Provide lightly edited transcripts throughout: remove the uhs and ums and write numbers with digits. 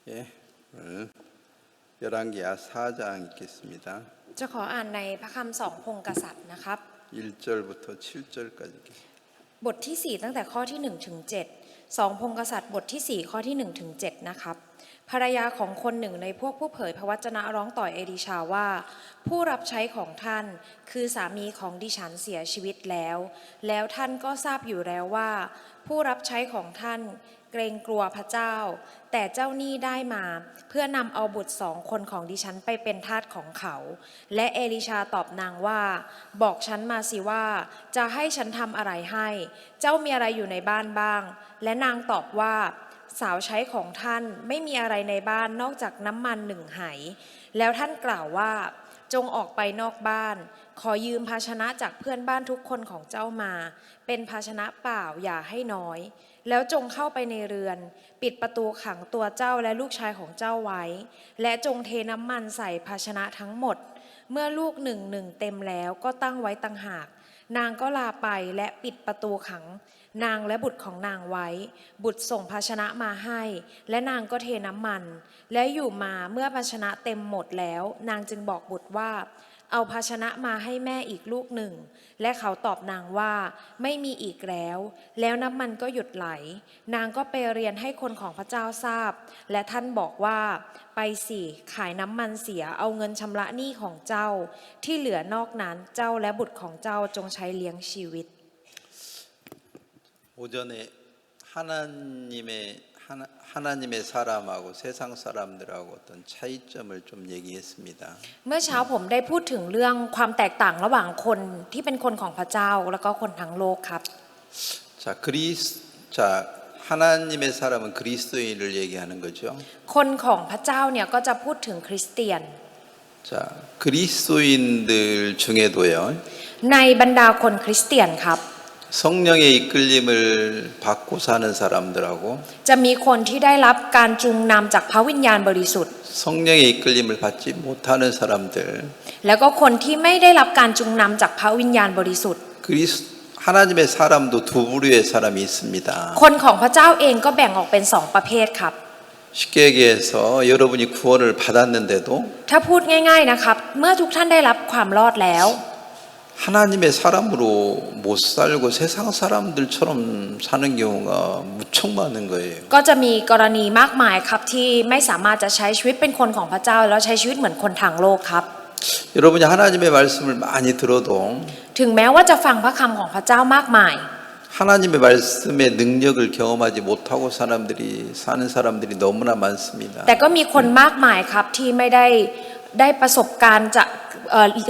예, 오늘 열왕기하 4장 읽겠습니다. จะขออ่านในพระคำสองพงศ์กษัตริย์นะครับ 1절부터 7절까지 읽겠습니다. บทที่ 4 ตั้งแต่ข้อที่1ถึง7 2พงศ์กษัตริย์บทที่ 4 ข้อที่1ถึง7นะครับภรรยาของคนหนึ่งในพวกผู้เผยพระวจนะร้องต่อเอลีชาว่าผู้รับใช้ของท่านคือสามีของดิฉันเสียชีวิตแล้วท่านก็ทราบอยู่แล้วว่าผู้รับใช้ของท่านเกรงกลัวพระเจ้าแต่เจ้าหนี้ได้มาเพื่อนำเอาบุตร2 คนของดิฉันไปเป็นทาสของเขาและเอลิชาตอบนางว่าบอกฉันมาสิว่าจะให้ฉันทำอะไรให้เจ้ามีอะไรอยู่ในบ้านบ้างและนางตอบว่าสาวใช้ของท่านไม่มีอะไรในบ้านนอกจากน้ำมัน1 ไหแล้วท่านกล่าวว่าจงออกไปนอกบ้านขอยืมภาชนะจากเพื่อนบ้านทุกคนของเจ้ามาเป็นภาชนะเปล่าอย่าให้น้อยแล้วจงเข้าไปในเรือนปิดประตูขังตัวเจ้าและลูกชายของเจ้าไว้และจงเทน้ำมันใส่ภาชนะทั้งหมดเมื่อลูกหนึ่งเต็มแล้วก็ตั้งไว้ต่างหากนางก็ลาไปและปิดประตูขังนางและบุตรของนางไว้บุตรส่งภาชนะมาให้และนางก็เทน้ำมันและอยู่มาเมื่อภาชนะเต็มหมดแล้วนางจึงบอกบุตรว่าเอาภาชนะมาให้แม่อีกลูกหนึ่งและเขาตอบนางว่าไม่มีอีกแล้วน้ำมันก็หยุดไหลนางก็ไปเรียนให้คนของพระเจ้าทราบและท่านบอกว่าไปสิขายน้ำมันเสียเอาเงินชำระหนี้ของเจ้าที่เหลือนอกนั้นเจ้าและบุตรของเจ้าจงใช้เลี้ยงชีวิต오전에 하나님의 사람하고 세상 사람들하고 어떤 차이점을 좀 얘기했습니다. เมื่อเช้าผมได้พูดถึงเรื่องความแตกต่างระหว่างคนที่เป็นคนของพระเจ้าแล้วก็คนทั้งโลกครับ 자, 하나님의 사람은 그리스도인을 얘기하는 거죠. คนของพระเจ้าเนี่ยก็จะพูดถึงคริสเตียน 자, 그리스도인들 중에도요. ในบรรดาคนคริสเตียนครับ 성령의 이끌림을 받고 사는 사람들하고 จะมีคนที่ได้รับการจูงนำจากพระวิญญาณบริสุทธิ์ 성령의 이끌림을 받지 못하는 사람들 แล้วก็คนที่ไม่ได้รับการจูงนำจากพระวิญญาณบริสุทธิ์ 하나님의 사람도 두 부류의 사람이 있습니다. คนของพระเจ้าเองก็แบ่งออกเป็น2 ประเภทครับ 쉽게 얘기해서 여러분이 구원을 받았는데도 ถ้าพูดง่ายๆนะครับเมื่อทุกท่านได้รับความรอดแล้ว하나님의 사람으로 못 살고 세상 사람들처럼 사는 경우가 무척 많은 거예요. ก็จะมีกรณีมากมายครับที่ไม่สามารถจะใช้ชีวิตเป็นคนของพระเจ้าแล้วใช้ชีวิตเหมือนคนทางโลกครับ 여러분이 하나님의 말씀을 많이 들어도 ถึงแม้ว่าจะฟังพระคำของพระเจ้ามากมาย 하나님의 말씀의 능력을 경험하지 못하고 사는 사람들이 너무나 많습니다. แต่ก็มีคนมากมายครับที่ไม่ได้ประสบการณ์จาก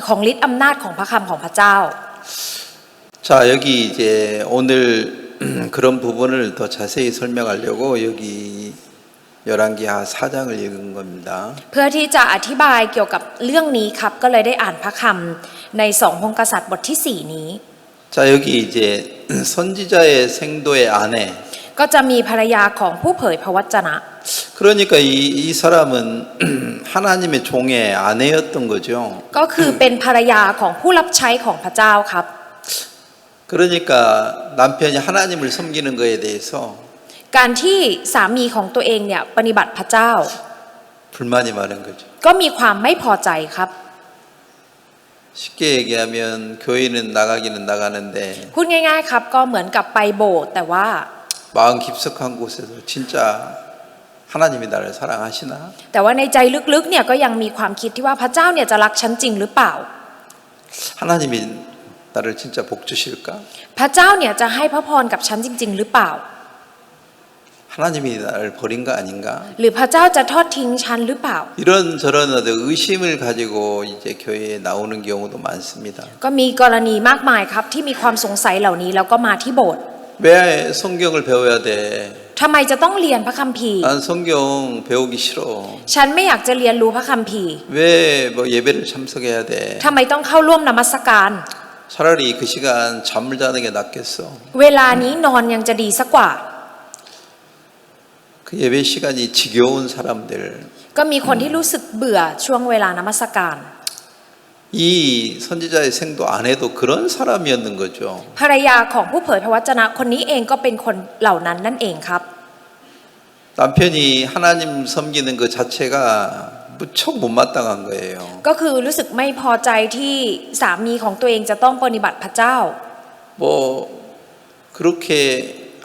ของฤทธิ์อำนาจของพระคำของพระเจ้า 자, 여기 이제 오늘 그런 부분을 더 자세히 설명하려고 여기 열왕기하 4장을 읽은 겁니다. เพื่อที่จะอธิบายเกี่ยวกับเรื่องนี้ครับก็เลยได้อ่านพระคำใน2 พงศ์กษัตริย์บทที่ 4 นี้ 자, 여기 이제 선지자의 생도의 아내 ก็จะมีภรรยาของผู้เผยพระวจนะ 그러니까 이 사람은 하나님의 종의 아내였던 거죠. ก็คือเป็นภรรยาของผู้รับใช้ของพระเจ้าครับ 그러니까 남편이 하나님을 섬기는 거에 대해서 การที่สามีของตัวเองเนี่ยปฏิบัติพระเจ้า 불만이 많은 거죠. ก็มีความไม่พอใจครับ 쉽게 얘기하면 교회는 나가기는 나가는데 พูดง่ายๆครับก็เหมือนกับไปโบสถ์แต่ว่า 마음 깊숙한 곳에서 진짜 하나님이 나를 사랑하시나? แต่ว่าในใจลึกๆเนี่ยก็ยังมีความคิดที่ว่าพระเจ้าเนี่ยจะรักฉันจริงหรือเปล่า 하나님이 나를 진짜 복 주실까? พระเจ้าเนี่ยจะให้พระพรกับฉันจริงๆหรือเปล่า 하나님이 나를 버린 거 아닌가? หรือพระเจ้าจะทอดทิ้งฉันหรือเปล่า 이런저런 의심을 가지고 이제 교회에 나오는 경우도 많습니다. ก็มีกรณีมากมายครับที่มีความสงสัยเหล่านี้แล้วก็มาที่โบสถ์ 왜 성경을 배워야 돼? ทำไมจะต้องเรียนพระคัมภีร์ 난 성경 배우기 싫어. ฉันไม่อยากจะเรียนรู้พระคัมภีร์ 왜 뭐 예배를 참석해야 돼? ทำไมต้องเข้าร่วมนมัสการ 차라리 그 시간 잠을 자는 게 낫겠어. เวลานี้นอนยังจะดีสักกว่า 그 예배 시간이 지겨운 사람들. ก็มีคนที่รู้สึกเบื่อช่วงเวลานมัสการ 이 선지자의 생도 아내도 그런 사람이었는 거죠. ภรรยาของผู้เผยพระวจนะคนนี้เองก็เป็นคนเหล่านั้นนั่นเองครับ 남편이 하나님 섬기는 그 자체가 무척 못마땅한 거예요. ก็คือรู้สึกไม่พอใจที่สามีของตัวเองจะต้องปฏิบัติพระเจ้า 뭐 그렇게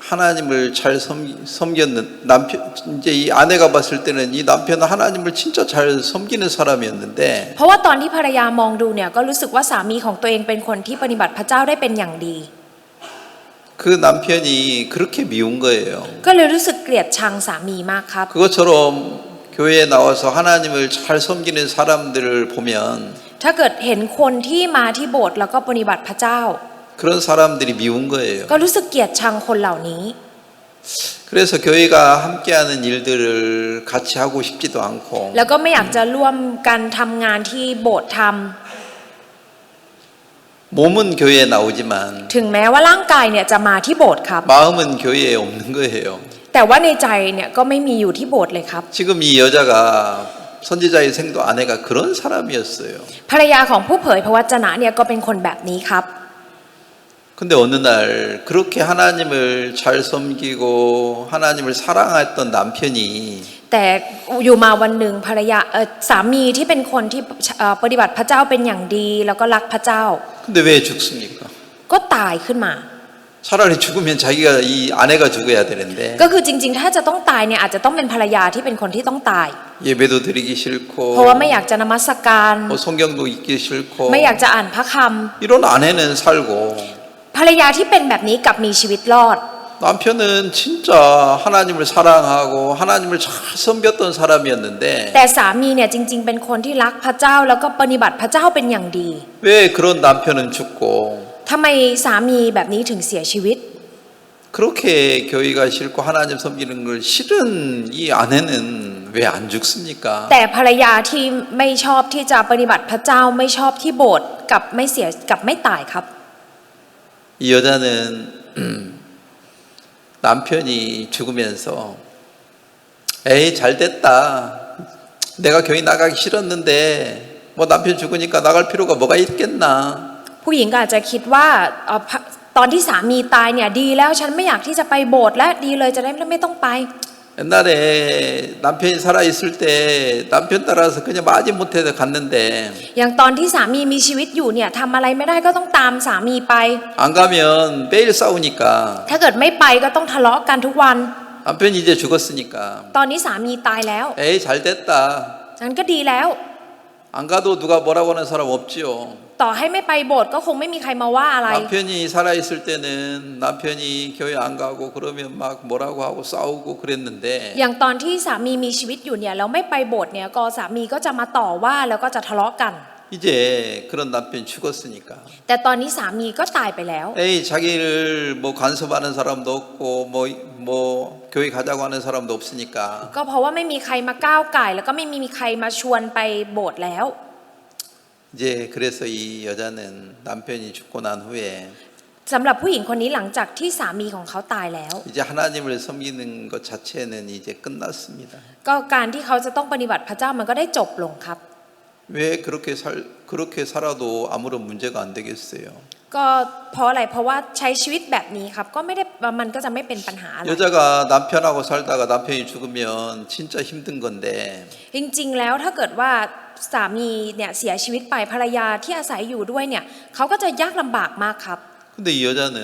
하나님을 잘 섬겼는 남편 이제 이 아내가 봤을 때는 이 남편은 하나님을 진짜 잘 섬기는 사람이었는데 เพราะว่าตอนที่ภรรยามองดูเนี่ยก็รู้สึกว่าสามีของตัวเองเป็นคนที่ปฏิบัติพระเจ้าได้เป็นอย่างดี 그 남편이 그렇게 미운 거예요. ก็เลยรู้สึกเกลียดชังสามีมากครับ 그것처럼 교회에 나와서 하나님을 잘 섬기는 사람들을 보면 ถ้าเกิดเห็นคนที่มาที่โบสถ์แล้วก็ปฏิบัติพระเจ้า 그런 사람들이 미운 거예요. ก็รู้สึกเกลียดชังคนเหล่านี้ 그래서 교회가 함께하는 일들을 같이 하고 싶지도 않고 แล้วก็ไม่อยากจะร่วมกันทำงานที่โบสถ์ท 몸은 교회에 나오지만 ำถึงแม้ว่าร่างกายเนี่ยจะมาที่โบสถ์ครับ 마음은 교회에 없는 거예요. แต่ว่าในใจเนี่ยก็ไม่มีอยู่ที่โบสถ์เลยครับ 지금 이 여자가 선지자의 생도 아내가 그런 사람이었어요. ภรรยาของผู้เผยพระวจนะเนี่ยก็เป็นคนแบบนี้ครับ 근데 어느 날 그렇게 하나님을 잘 섬기고 하나님을 사랑했던 남편이 แต่อยู่มาวันหนึ่งภรรยาสามีที่เป็นคนที่ปฏิบัติพระเจ้าเป็นอย่างดี แล้วก็รักพระเจ้า 근데 왜 죽습니까? ก็ตายขึ้นมา 차라리 죽으면 자기가 이 아내가 죽어야 되는데 ก็คือจริงๆถ้าจะต้องตายเนี่ยอาจจะต้องเป็นภรรยาที่เป็นคนที่ต้องตาย 예배도 드리기 싫고 เพราะว่าไม่อยากจะนมัสการ 뭐 성경도 읽기 싫고 ไม่อยากจะอ่านพระค 이런 아내는 살고 ำภรรยาที่เป็นแบบนี้กลับมีชีวิตรอด 남편은 진짜 하나님을 사랑하고 하나님을 잘 섬겼던 사람이었는데 แต่สามีเนี่ยจริงๆเป็นคนที่รักพระเจ้าแล้วก็ปฏิบัติพระเจ้าเป็นอย่างดี 왜 그런 남편은 죽고 ทำไมสามีแบบนี้ถึงเสียชีวิต 그렇게 교회가 싫고 하나님 섬기는 걸 싫은 이 아내는 왜 안 죽습니까? แต่ภรรยาที่ไม่ชอบที่จะปฏิบัติพระเจ้าไม่ชอบที่โบสถ์กับไม่ตายครับ 이 여자는 남편이 죽으면서 에이 잘 됐다. 내가 교회 나가기 싫었는데 뭐 남편 죽으니까 나갈 필요가 뭐가 있겠나. ผู้หญิงก็อาจจะคิดว่าตอนที่สามีตายเนี่ยดีแล้วฉันไม่อยากที่จะไปโบสถ์และดีเลยจะได้ไม่ต้องไป 옛날에 남편이 살아있을 때 남편 따라서 그냥 마지못해서 갔는데 อย่างตอนที่สามีมีชีวิตอยู่เนี่ยทำอะไรไม่ได้ก็ต้องตามสามีไป 안 가면 매일 싸우니까 ถ้าเกิดไม่ไปก็ต้องทะเลาะกันทุกวัน 남편이 이제 죽었으니까 ตอนนี้สามีตายแล้ว 에이 잘 됐다. นั้นก็ดีแล้ว 안 가도 누가 뭐라고 하는 사람 없지요. ต่อให้ไม่ไปโบสถ์ก็คงไม่มีใครมาว่าอะไร 남편이 살아있을 때는 남편이 교회 안 가고 그러면 막 뭐라고 하고 싸우고 그랬는데 อย่างตอนที่สามีมีชีวิตอยู่เนี่ยแล้วไม่ไปโบสถ์เนี่ยก็สามีก็จะมาต่อว่าแล้วก็จะทะเลาะกัน 이제 그런 남편 죽었으니까 แต่ตอนนี้สามีก็ตายไปแล้ว 에이 자기를 뭐 간섭하는 사람도 없고 뭐 교회 가자고 하는 사람도 없으니까 ก็เพราะว่าไม่มีใครมาก้าวไก่แล้วก็ไม่มีใครมาชวนไปโบสถ์แล้ว 이제 그래서 이 여자는 남편이 죽고 난 후에 สำหรับผู้หญิงคนนี้หลังจากที่สามีของเขาตายแล้ว 이제 하나님을 섬기는 것 자체는 이제 끝났습니다. ก็การที่เขาจะต้องปฏิบัติพระเจ้ามันก็ได้จบลงครับ 왜 그렇게 살아도 아무런 문제가 안 되겠어요? ก็เพราะอะไรเพราะว่าใช้ชีวิตแบบนี้ครับก็ไม่ได้มันก็จะไม่เป็นปัญหาอะไร 여자가 남편하고 살다가 남편이 죽으면 진짜 힘든 건데 จริงๆแล้วถ้าเกิดว่าสามีเนี่ยเสียชีวิตไปภรรยาที่อาศัยอยู่ด้วยเนี่ยเขาก็จะยากลำบากมากครับ 근데 이 여자는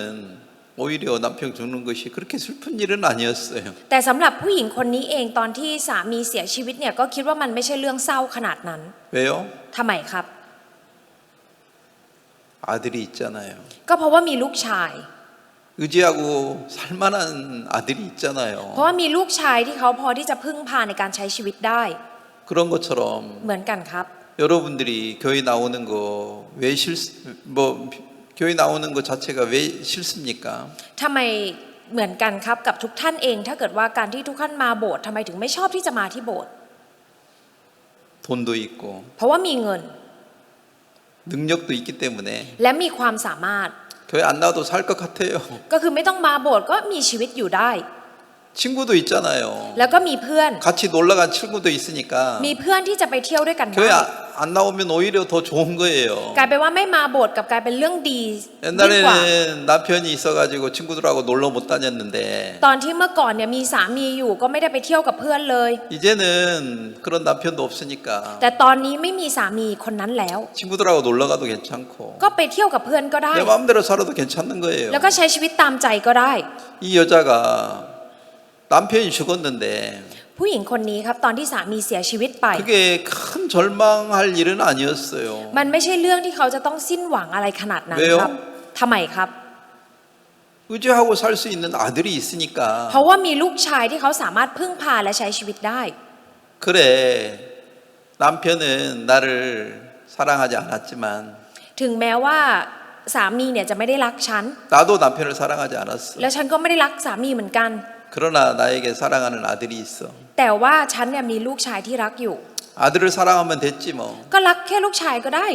오히려 남편 죽는 것이 그렇게 슬픈 일은 아니었어요. แต่สำหรับผู้หญิงคนนี้เองตอนที่สามีเสียชีวิตเนี่ยก็คิดว่ามันไม่ใช่เรื่องเศร้าขนาดนั้น 왜요? ทำไมครับ 아들이 있잖아요. ก็เพราะว่ามีลูกชาย 의지하고 살만한 아들이 있잖아요. เพราะว่ามีลูกชายที่เขาพอที่จะพึ่งพาในการใช้ชีวิตได้ 그런 것처럼 เหมือนกันครับ 여러분들이 교회 나오는 거 왜 교회 나오는 것 자체가 왜 싫습니까? ทำไมเหมือนกันครับกับทุกท่านเองถ้าเกิดว่าการที่ทุกท่านมาโบสถ์ทำไมถึงไม่ชอบที่จะมาที่โบสถ์ 돈도 있고 เพราะว่ามีเงิน 능력도 있기 때문에 และมีความสามารถ 교회 안 나와도 살 것 같아요. ก็คือไม่ต้องมาโบสถ์ก็มีชีวิตอยู่ได้ 친구도 있잖아요. แล้วก็มีเพื่อน 같이 놀러 간 친구도 있으니까 มีเพื่อนที่จะไปเที่ยวด้วยกัน 교회 ได้ 안 나오면 오히려 더 좋은 거예요. กลายเป็นว่าไม่มาโบสถ์กับกลายเป็นเรื่องดียิ่งกว่า 옛날에는 남편이 있어가지고 친구들하고 놀러 못 다녔는데 ตอนที่เมื่อก่อนเนี่ยมีสามีอยู่ก็ไม่ได้ไปเที่ยวกับเพื่อนเลย 이제는 그런 남편도 없으니까 แต่ตอนนี้ไม่มีสามีคนนั้นแล้ว 친구들하고 놀러 가도 괜찮고 ก็ไปเที่ยวกับเพื่อนก็ได้ 내 마음대로 살아도 괜찮은 거예요. แล้วก็ใช้ชีวิตตามใจก็ได้ 이 여자가 남편이 죽었는데 ผู้หญิงคนนี้ครับตอนที่สามีเสียชีวิตไป 그게 큰 절망할 일은 아니었어요. มันไม่ใช่เรื่องที่เขาจะต้องสิ้นหวังอะไรขนาดนั้น 왜요? ครับทำไมครับ 의지하고 살 수 있는 아들이 있으니까. เพราะว่ามีลูกชายที่เขาสามารถพึ่งพาและใช้ชีวิตได้ 그래, 남편은 나를 사랑하지 않았지만 ถึงแม้ว่าสามีเนี่ยจะไม่ได้รักฉัน 나도 남편을 사랑하지 않았어. แล้วฉันก็ไม่ได้รักสามีเหมือนกัน 그러나 나에게 사랑하는 아들이 있어. แต่ว่าฉันเนี่ยมีลูกชายที่รักอยู่ 아들을 사랑하면 됐지 뭐. ก็รักแค่ลูกชายก็ได้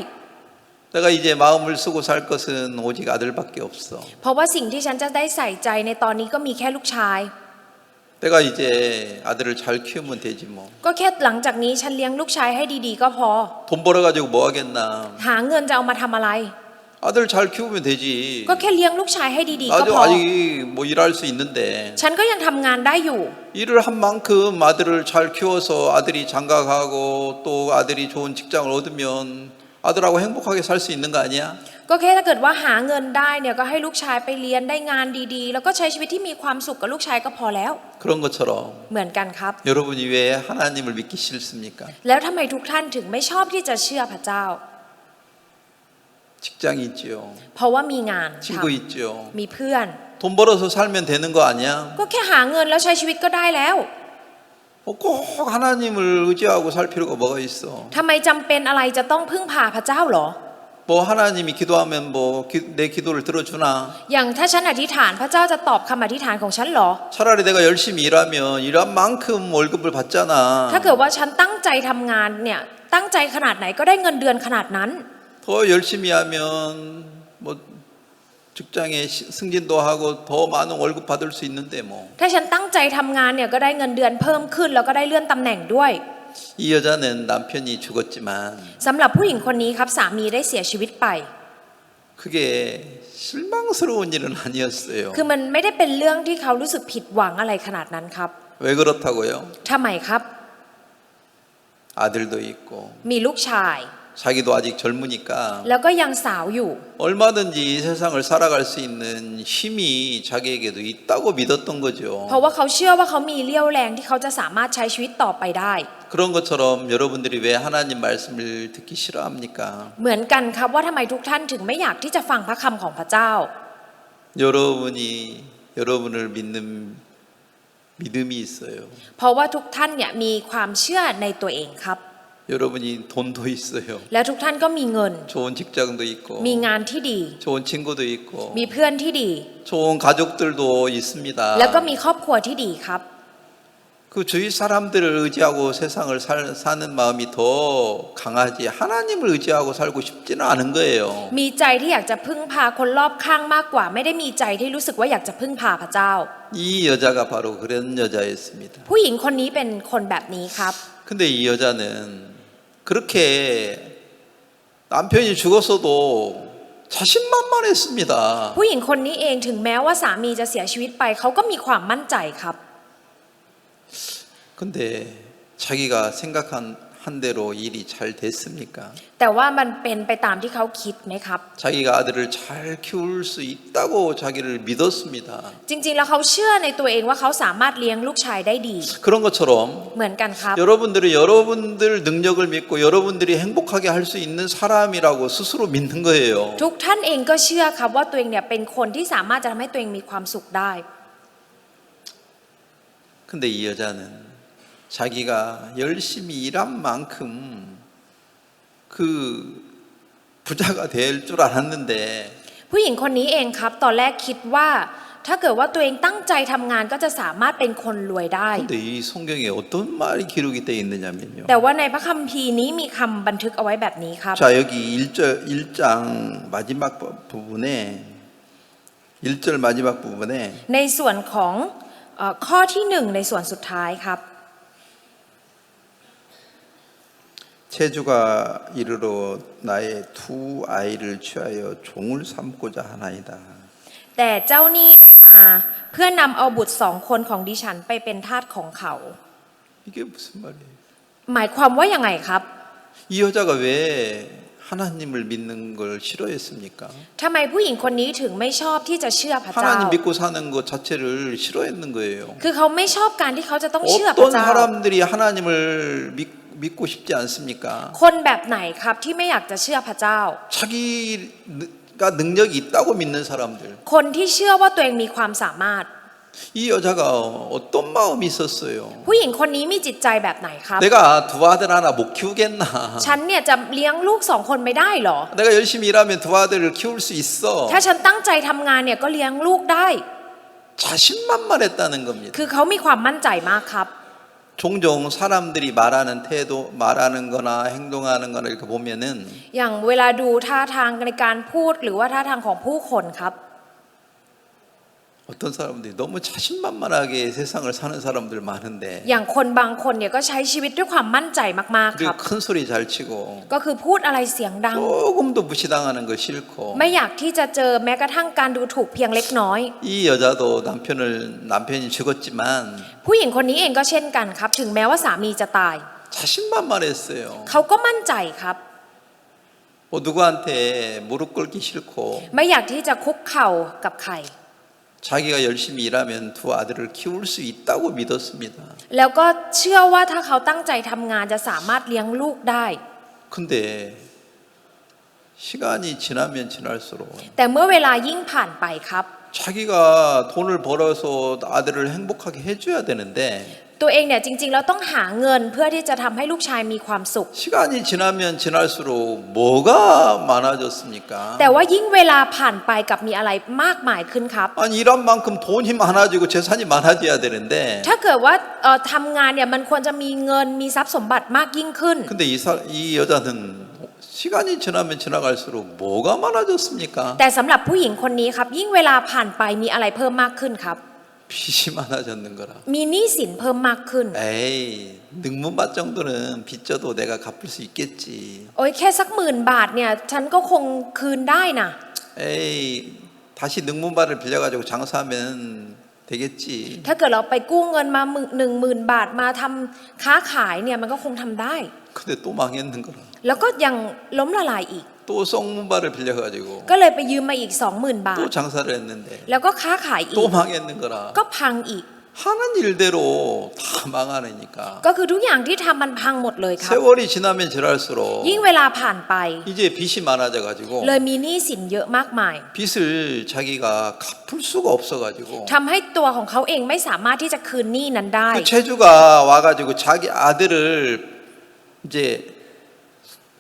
내가 이제 마음을 쓰고 살 것은 오직 아들밖에 없어. เพราะว่าสิ่งที่ฉันจะได้ใส่ใจในตอนนี้ก็มีแค่ลูกชาย 내가 이제 아들을 잘 키우면 되지 뭐. ก็แค่หลังจากนี้ฉันเลี้ยงลูกชายให้ดีๆก็พอ 돈 벌어가지고 뭐 하겠나. หาเงินจะเอามาทำอะไร 아들 잘 키우면 되지. ก็แค่เลี้ยงลูกชายให้ดีๆก็ 나도 พอ 아직 뭐 일할 수 있는데 ฉันก็ยังทำงานได้อยู่ 일을 한 만큼 아들을 잘 키워서 아들이 장가가고 또 아들이 좋은 직장을 얻으면 아들하고 행복하게 살 수 있는 거 아니야? ก็แค่ถ้าเกิดว่าหาเงินได้เนี่ยก็ให้ลูกชายไปเรียนได้งานดีๆ แล้วก็ใช้ชีวิตที่มีความสุขกับลูกชายก็พอแล้ว 그런 것처럼 เหมือนกันครับ 여러분이 왜 하나님을 믿기 싫습니까? แล้วทำไมทุกท่านถึงไม่ชอบที่จะเชื่อพระเจ้า 직장이 있지요. เพราะว่ามีงาน 친구 있지요. มีเพื่อน 돈 벌어서 살면 되는 거 아니야? ก็แค่หาเงินแล้วใช้ชีวิตก็ได้แล้ว 꼭 하나님을 의지하고 살 필요가 뭐가 있어? ทำไมจำเป็นอะไรจะต้องพึ่งพาพระเจ้าหรอ 뭐 하나님이 기도하면 뭐 내 기도를 들어주나? อย่างถ้าฉันอธิษฐานพระเจ้าจะตอบคำอธิษฐานของฉันหรอ 차라리 내가 열심히 일하면 일한 만큼 월급을 받잖아. ถ้าเกิดว่าฉันตั้งใจทำงานเนี่ยตั้งใจขนาดไหนก็ได้เงินเดือนขนาดนั้น 더 열심히 하면 뭐 직장에 승진도 하고 더 많은 월급 받을 수 있는데 뭐. ถ้าฉันตั้งใจทำงานเนี่ยก็ได้เงินเดือนเพิ่มขึ้นแล้วก็ได้เลื่อนตำแหน่งด้วย 이 여자는 남편이 죽었지만 สำหรับผู้หญิงคนนี้ครับสามีได้เสียชีวิตไป 그게 실망스러운 일은 아니었어요. คือมันไม่ได้เป็นเรื่องที่เขารู้สึกผิดหวังอะไรขนาดนั้นครับ 왜 그렇다고요? ทำไมครับ 아들도 있고 มีลูกชาย 자기도 아직 젊으니까 แล้วก็ยังสาวอยู่ 얼마든지 이 세상을 살아갈 수 있는 힘이 자기에게도 있다고 믿었던 거죠. เพราะว่าเขาเชื่อว่าเขามีเรี่ยวแรงที่เขาจะสามารถใช้ชีวิตต่อไปได้ 그런 것처럼 여러분들이 왜 하나님 말씀을 듣기 싫어합니까? เหมือนกันครับว่าทำไมทุกท่านถึงไม่อยากที่จะฟังพระคำของพระเจ้า 여러분이 여러분을 믿는 믿음이 있어요. เพราะว่าทุกท่านเนี่ยมีความเชื่อในตัวเองครับ 여러분이 돈도 있어요. และทุกท่านก็มีเงิน 좋은 직장도 있고 มีงานที่ดี 좋은 친구도 있고 มีเพื่อนที่ดี 좋은 가족들도 있습니다. แล้วก็มีครอบครัวที่ดีครับ 그 주위 사람들을 의지하고 세상을 사는 마음이 더 강하지 하나님을 의지하고 살고 싶지는 않은 거예요. มีใจที่อยากจะพึ่งพาคนรอบข้างมากกว่า ไม่ได้มีใจที่รู้สึกว่าอยากจะพึ่งพาพระเจ้า 이 여자가 바로 그런 여자였습니다. ผู้หญิงคนนี้เป็นคนแบบนี้ครับ 근데 이 여자는 그렇게 남편이 죽었어도 자신만만했습니다. ผู้หญิงคนนี้เองถึงแม้ว่าสามีจะเสียชีวิตไปเขาก็มีความมั่นใจครับ 근데 자기가 생각한 대로 일이 잘 됐습니까? แต่ว่ามันเป็นไปตามที่เขาคิดไหมครับ 자기가 아들을 잘 키울 수 있다고 자기를 믿었습니다. จริงๆแล้วเขาเชื่อในตัวเองว่าเขาสามารถเลี้ยงลูกชายได้ดี 그런 것처럼 เหมือนกันครับ 여러분들이 여러분들 능력을 믿고 여러분들이 행복하게 할 수 있는 사람이라고 스스로 믿는 거예요. ทุกท่านเองก็เชื่อครับว่าตัวเองเนี่ยเป็นคนที่สามารถจะทำให้ตัวเองมีความสุขได้ 근데 이 여자는 자기가 열심히 일한 만큼 그 부자가 될 줄 알았는데 ผู้หญิงคนนี้เองครับตอนแรกคิดว่า ถ้าเกิดว่าตัวเองตั้งใจทำงานก็จะสามารถเป็นคนรวยได้ 근데 이 성경에 어떤 말이 기록이 되어 있느냐면요. แต่ว่าในพระคัมภีร์นี้มีคำบันทึกเอาไว้แบบนี้ครับ 자, 여기 1장 마지막 부분에 1절 마지막 부분에 ในส่วนของข้อที่1ในส่วนสุดท้ายครับ 제주가 이르러 나의 두 아이를 취하여 종을 삼고자 하나이다. แต่เจ้าหนี้ได้มาเพื่อนำเอาบุตรสองคนของดิฉันไปเป็นทาสของเขา 이게 무슨 말이에요? หมายความว่ายังไงครับ 이 여자가 왜 하나님을 믿는 걸 싫어했습니까? ทำไมผู้หญิงคนนี้ถึงไม่ชอบที่จะเชื่อพระเจ้า 하나님 믿고 사는 것 자체를 싫어했는 거예요. คือเขาไม่ชอบการที่เขาจะต้องเชื่อพระ 어떤 เจ้า 사람들이 하나님을 믿고 싶지 않습니까? คนแบบไหนครับที่ไม่อยากจะเชื่อพระเจ้า 자기가 능력이 있다고 믿는 사람들. คนที่เชื่อว่าตัวเองมีความสามารถ 이 여자가 어떤 마음이 있었어요? ผู้หญิงคนนี้มีจิตใจแบบไหนครับ 내가 두 아들 하나 못 키우겠나? ฉันเนี่ยจะเลี้ยงลูกสองคนไม่ได้เหรอ 내가 열심히 일하면 두 아들을 키울 수 있어. ถ้าฉันตั้งใจทำงานเนี่ยก็เลี้ยงลูกได้ 자신만만했다는 겁니다. คือเขามีความมั่นใจมากครับ 종종 사람들이 말하는 태도, 말하는 거나 행동하는 거나 이렇게 보면은 อย่างเวลาดูท่าทางในการพูดหรือว่าท่าทางของผู้คนครับ 어떤 사람들이 너무 자신만만하게 세상을 사는 사람들 많은데 อย่างคนบางคนเนี่ยก็ใช้ชีวิตด้วยความมั่นใจมากๆค 그리고 รับ 큰 소리 잘 치고 ก็คือพูดอะไรเสียงดัง 조금도 무시당하는 거 싫고 ไม่อยากที่จะเจอแม้กระทั่งการดูถูกเพียงเล็กน้อย 이 여자도 남편이 죽었지만 ผู้หญิงคนนี้เองก็เช่นกันครับ ถึงแม้ว่าสามีจะตาย 자신만만했어요. เขาก็มั่นใจครับ 뭐 누구한테 무릎 꿇기 싫고 ไม่อยากที่จะคุกเข่ากับใคร 자기가 열심히 일하면 두 아들을 키울 수 있다고 믿었습니다. แล้วก็เชื่อว่าถ้าเขาตั้งใจทำงานจะสามารถเลี้ยงลูกได้ 근데 시간이 지나면 지날수록 แต่เมื่อเวลายิ่งผ่านไปครับ 자기가 돈을 벌어서 아들을 행복하게 해줘야 되는데 ตัวเองเนี่ยจริงๆแล้วต้องหาเงินเพื่อที่จะทำให้ลูกชายมีความสุข 시간이 지나면 지날수록 뭐가 많아졌습니까? แต่ว่ายิ่งเวลาผ่านไปกับมีอะไรมากมายขึ้นครับ 아니 일한 만큼 돈이 많아지고 재산이 많아져야 되는데 ถ้าเกิดว่าทำงานเนี่ยมันควรจะมีเงินมีทรัพย์สมบัติมากยิ่งขึ้น 근데 이 여자는 시간이 지나면 지나갈수록 뭐가 많아졌습니까? แต่สำหรับผู้หญิงคนนี้ครับยิ่งเวลาผ่านไปมีอะไรเพิ่มมากขึ้นครับ 빚이 많아졌는 거라. มีหนี้สินเพิ่มมากขึ้น 에이 능문밭 정도는 빚져도 내가 갚을 수 있겠지. โอ้ยแค่สัก10,000 บาทเนี่ยฉันก็คงคืนได้นะ 에이 다시 능문밭을 빌려가지고 장사하면 되겠지. ถ้าเกิดเราไปกู้เงินมา10,000 บาทมาทำค้าขายเนี่ยมันก็คงทำได้ 근데 또 망했는 거라. แล้วก็ยังล้มละลายอีก 또 썩문밭을 빌려가지고 ก็เลยไปยืมมาอีก 20,000 บาท 또 장사를 했는데 แล้วก็ค้าขายอี 또 ก 망했는 거라. ก็พังอีก 하는 일대로 다 망하니까 ก็คือทุกอย่างที่ทำมันพังหมดเลยครับ 세월이 지나면 지날수록 ยิ่งเวลาผ่านไป 이제 빚이 많아져가지고 เลยมีหนี้สินเยอะมากมาย 빚을 자기가 갚을 수가 없어가지고 ทำให้ตัวของเขาเองไม่สามารถที่จะคืนหนี้นั้นได้ 그 체주가 와가지고 자기 아들을 이제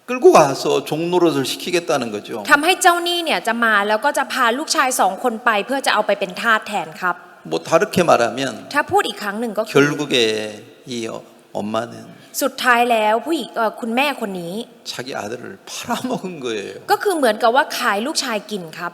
끌고 가서 종노릇을 시키겠다는 거죠. ทำให้เจ้าหนี้เนี่ยจะมาแล้วก็จะพาลูกชาย2 คนไปเพื่อจะเอาไปเป็นทาสแทนครับ 뭐 다르게 말하면 ถ้าพูดอีกครั้งหนึ่งก็คือ 결국에 이 엄마는 สุดท้ายแล้วผู้หญิงคุณแม่คนนี้ 자기 아들을 팔아먹은 거예요. ก็คือเหมือนกับว่าขายลูกชายกินครับ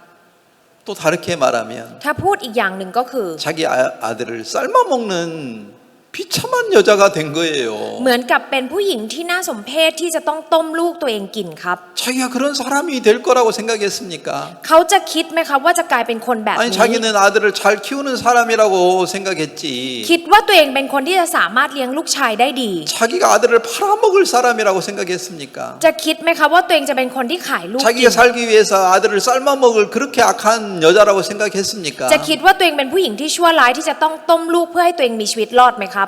또 다르게 말하면 ถ้าพูดอีกอย่างหนึ่งก็คือ 자기 아들을 삶아먹는 비참한 여자가 된 거예요. เหมือนกับเป็นผู้หญิงที่น่าสมเพชที่จะต้องต้มลูกตัวเองกินครับ 자기가 그런 사람이 될 거라고 생각했습니까? เขาจะคิดไหมครับว่าจะกลายเป็นคนแบบ 아니 นี้ 자기는 아들을 잘 키우는 사람이라고 생각했지. คิดว่าตัวเองเป็นคนที่จะสามารถเลี้ยงลูกชายได้ดี 자기가 아들을 팔아먹을 사람이라고 생각했습니까? จะคิดไหมครับว่าตัวเองจะเป็นคนที่ขายลูกกิ 자기가 น 살기 위해서 아들을 삶아먹을 그렇게 악한 여자라고 생각했습니까? จะคิดว่าตัวเองเป็นผู้หญิงที่ชั่วร้ายที่จะต้องต้มลูกเพื่อให้ตัวเองมีชีวิตรอดไหมครับ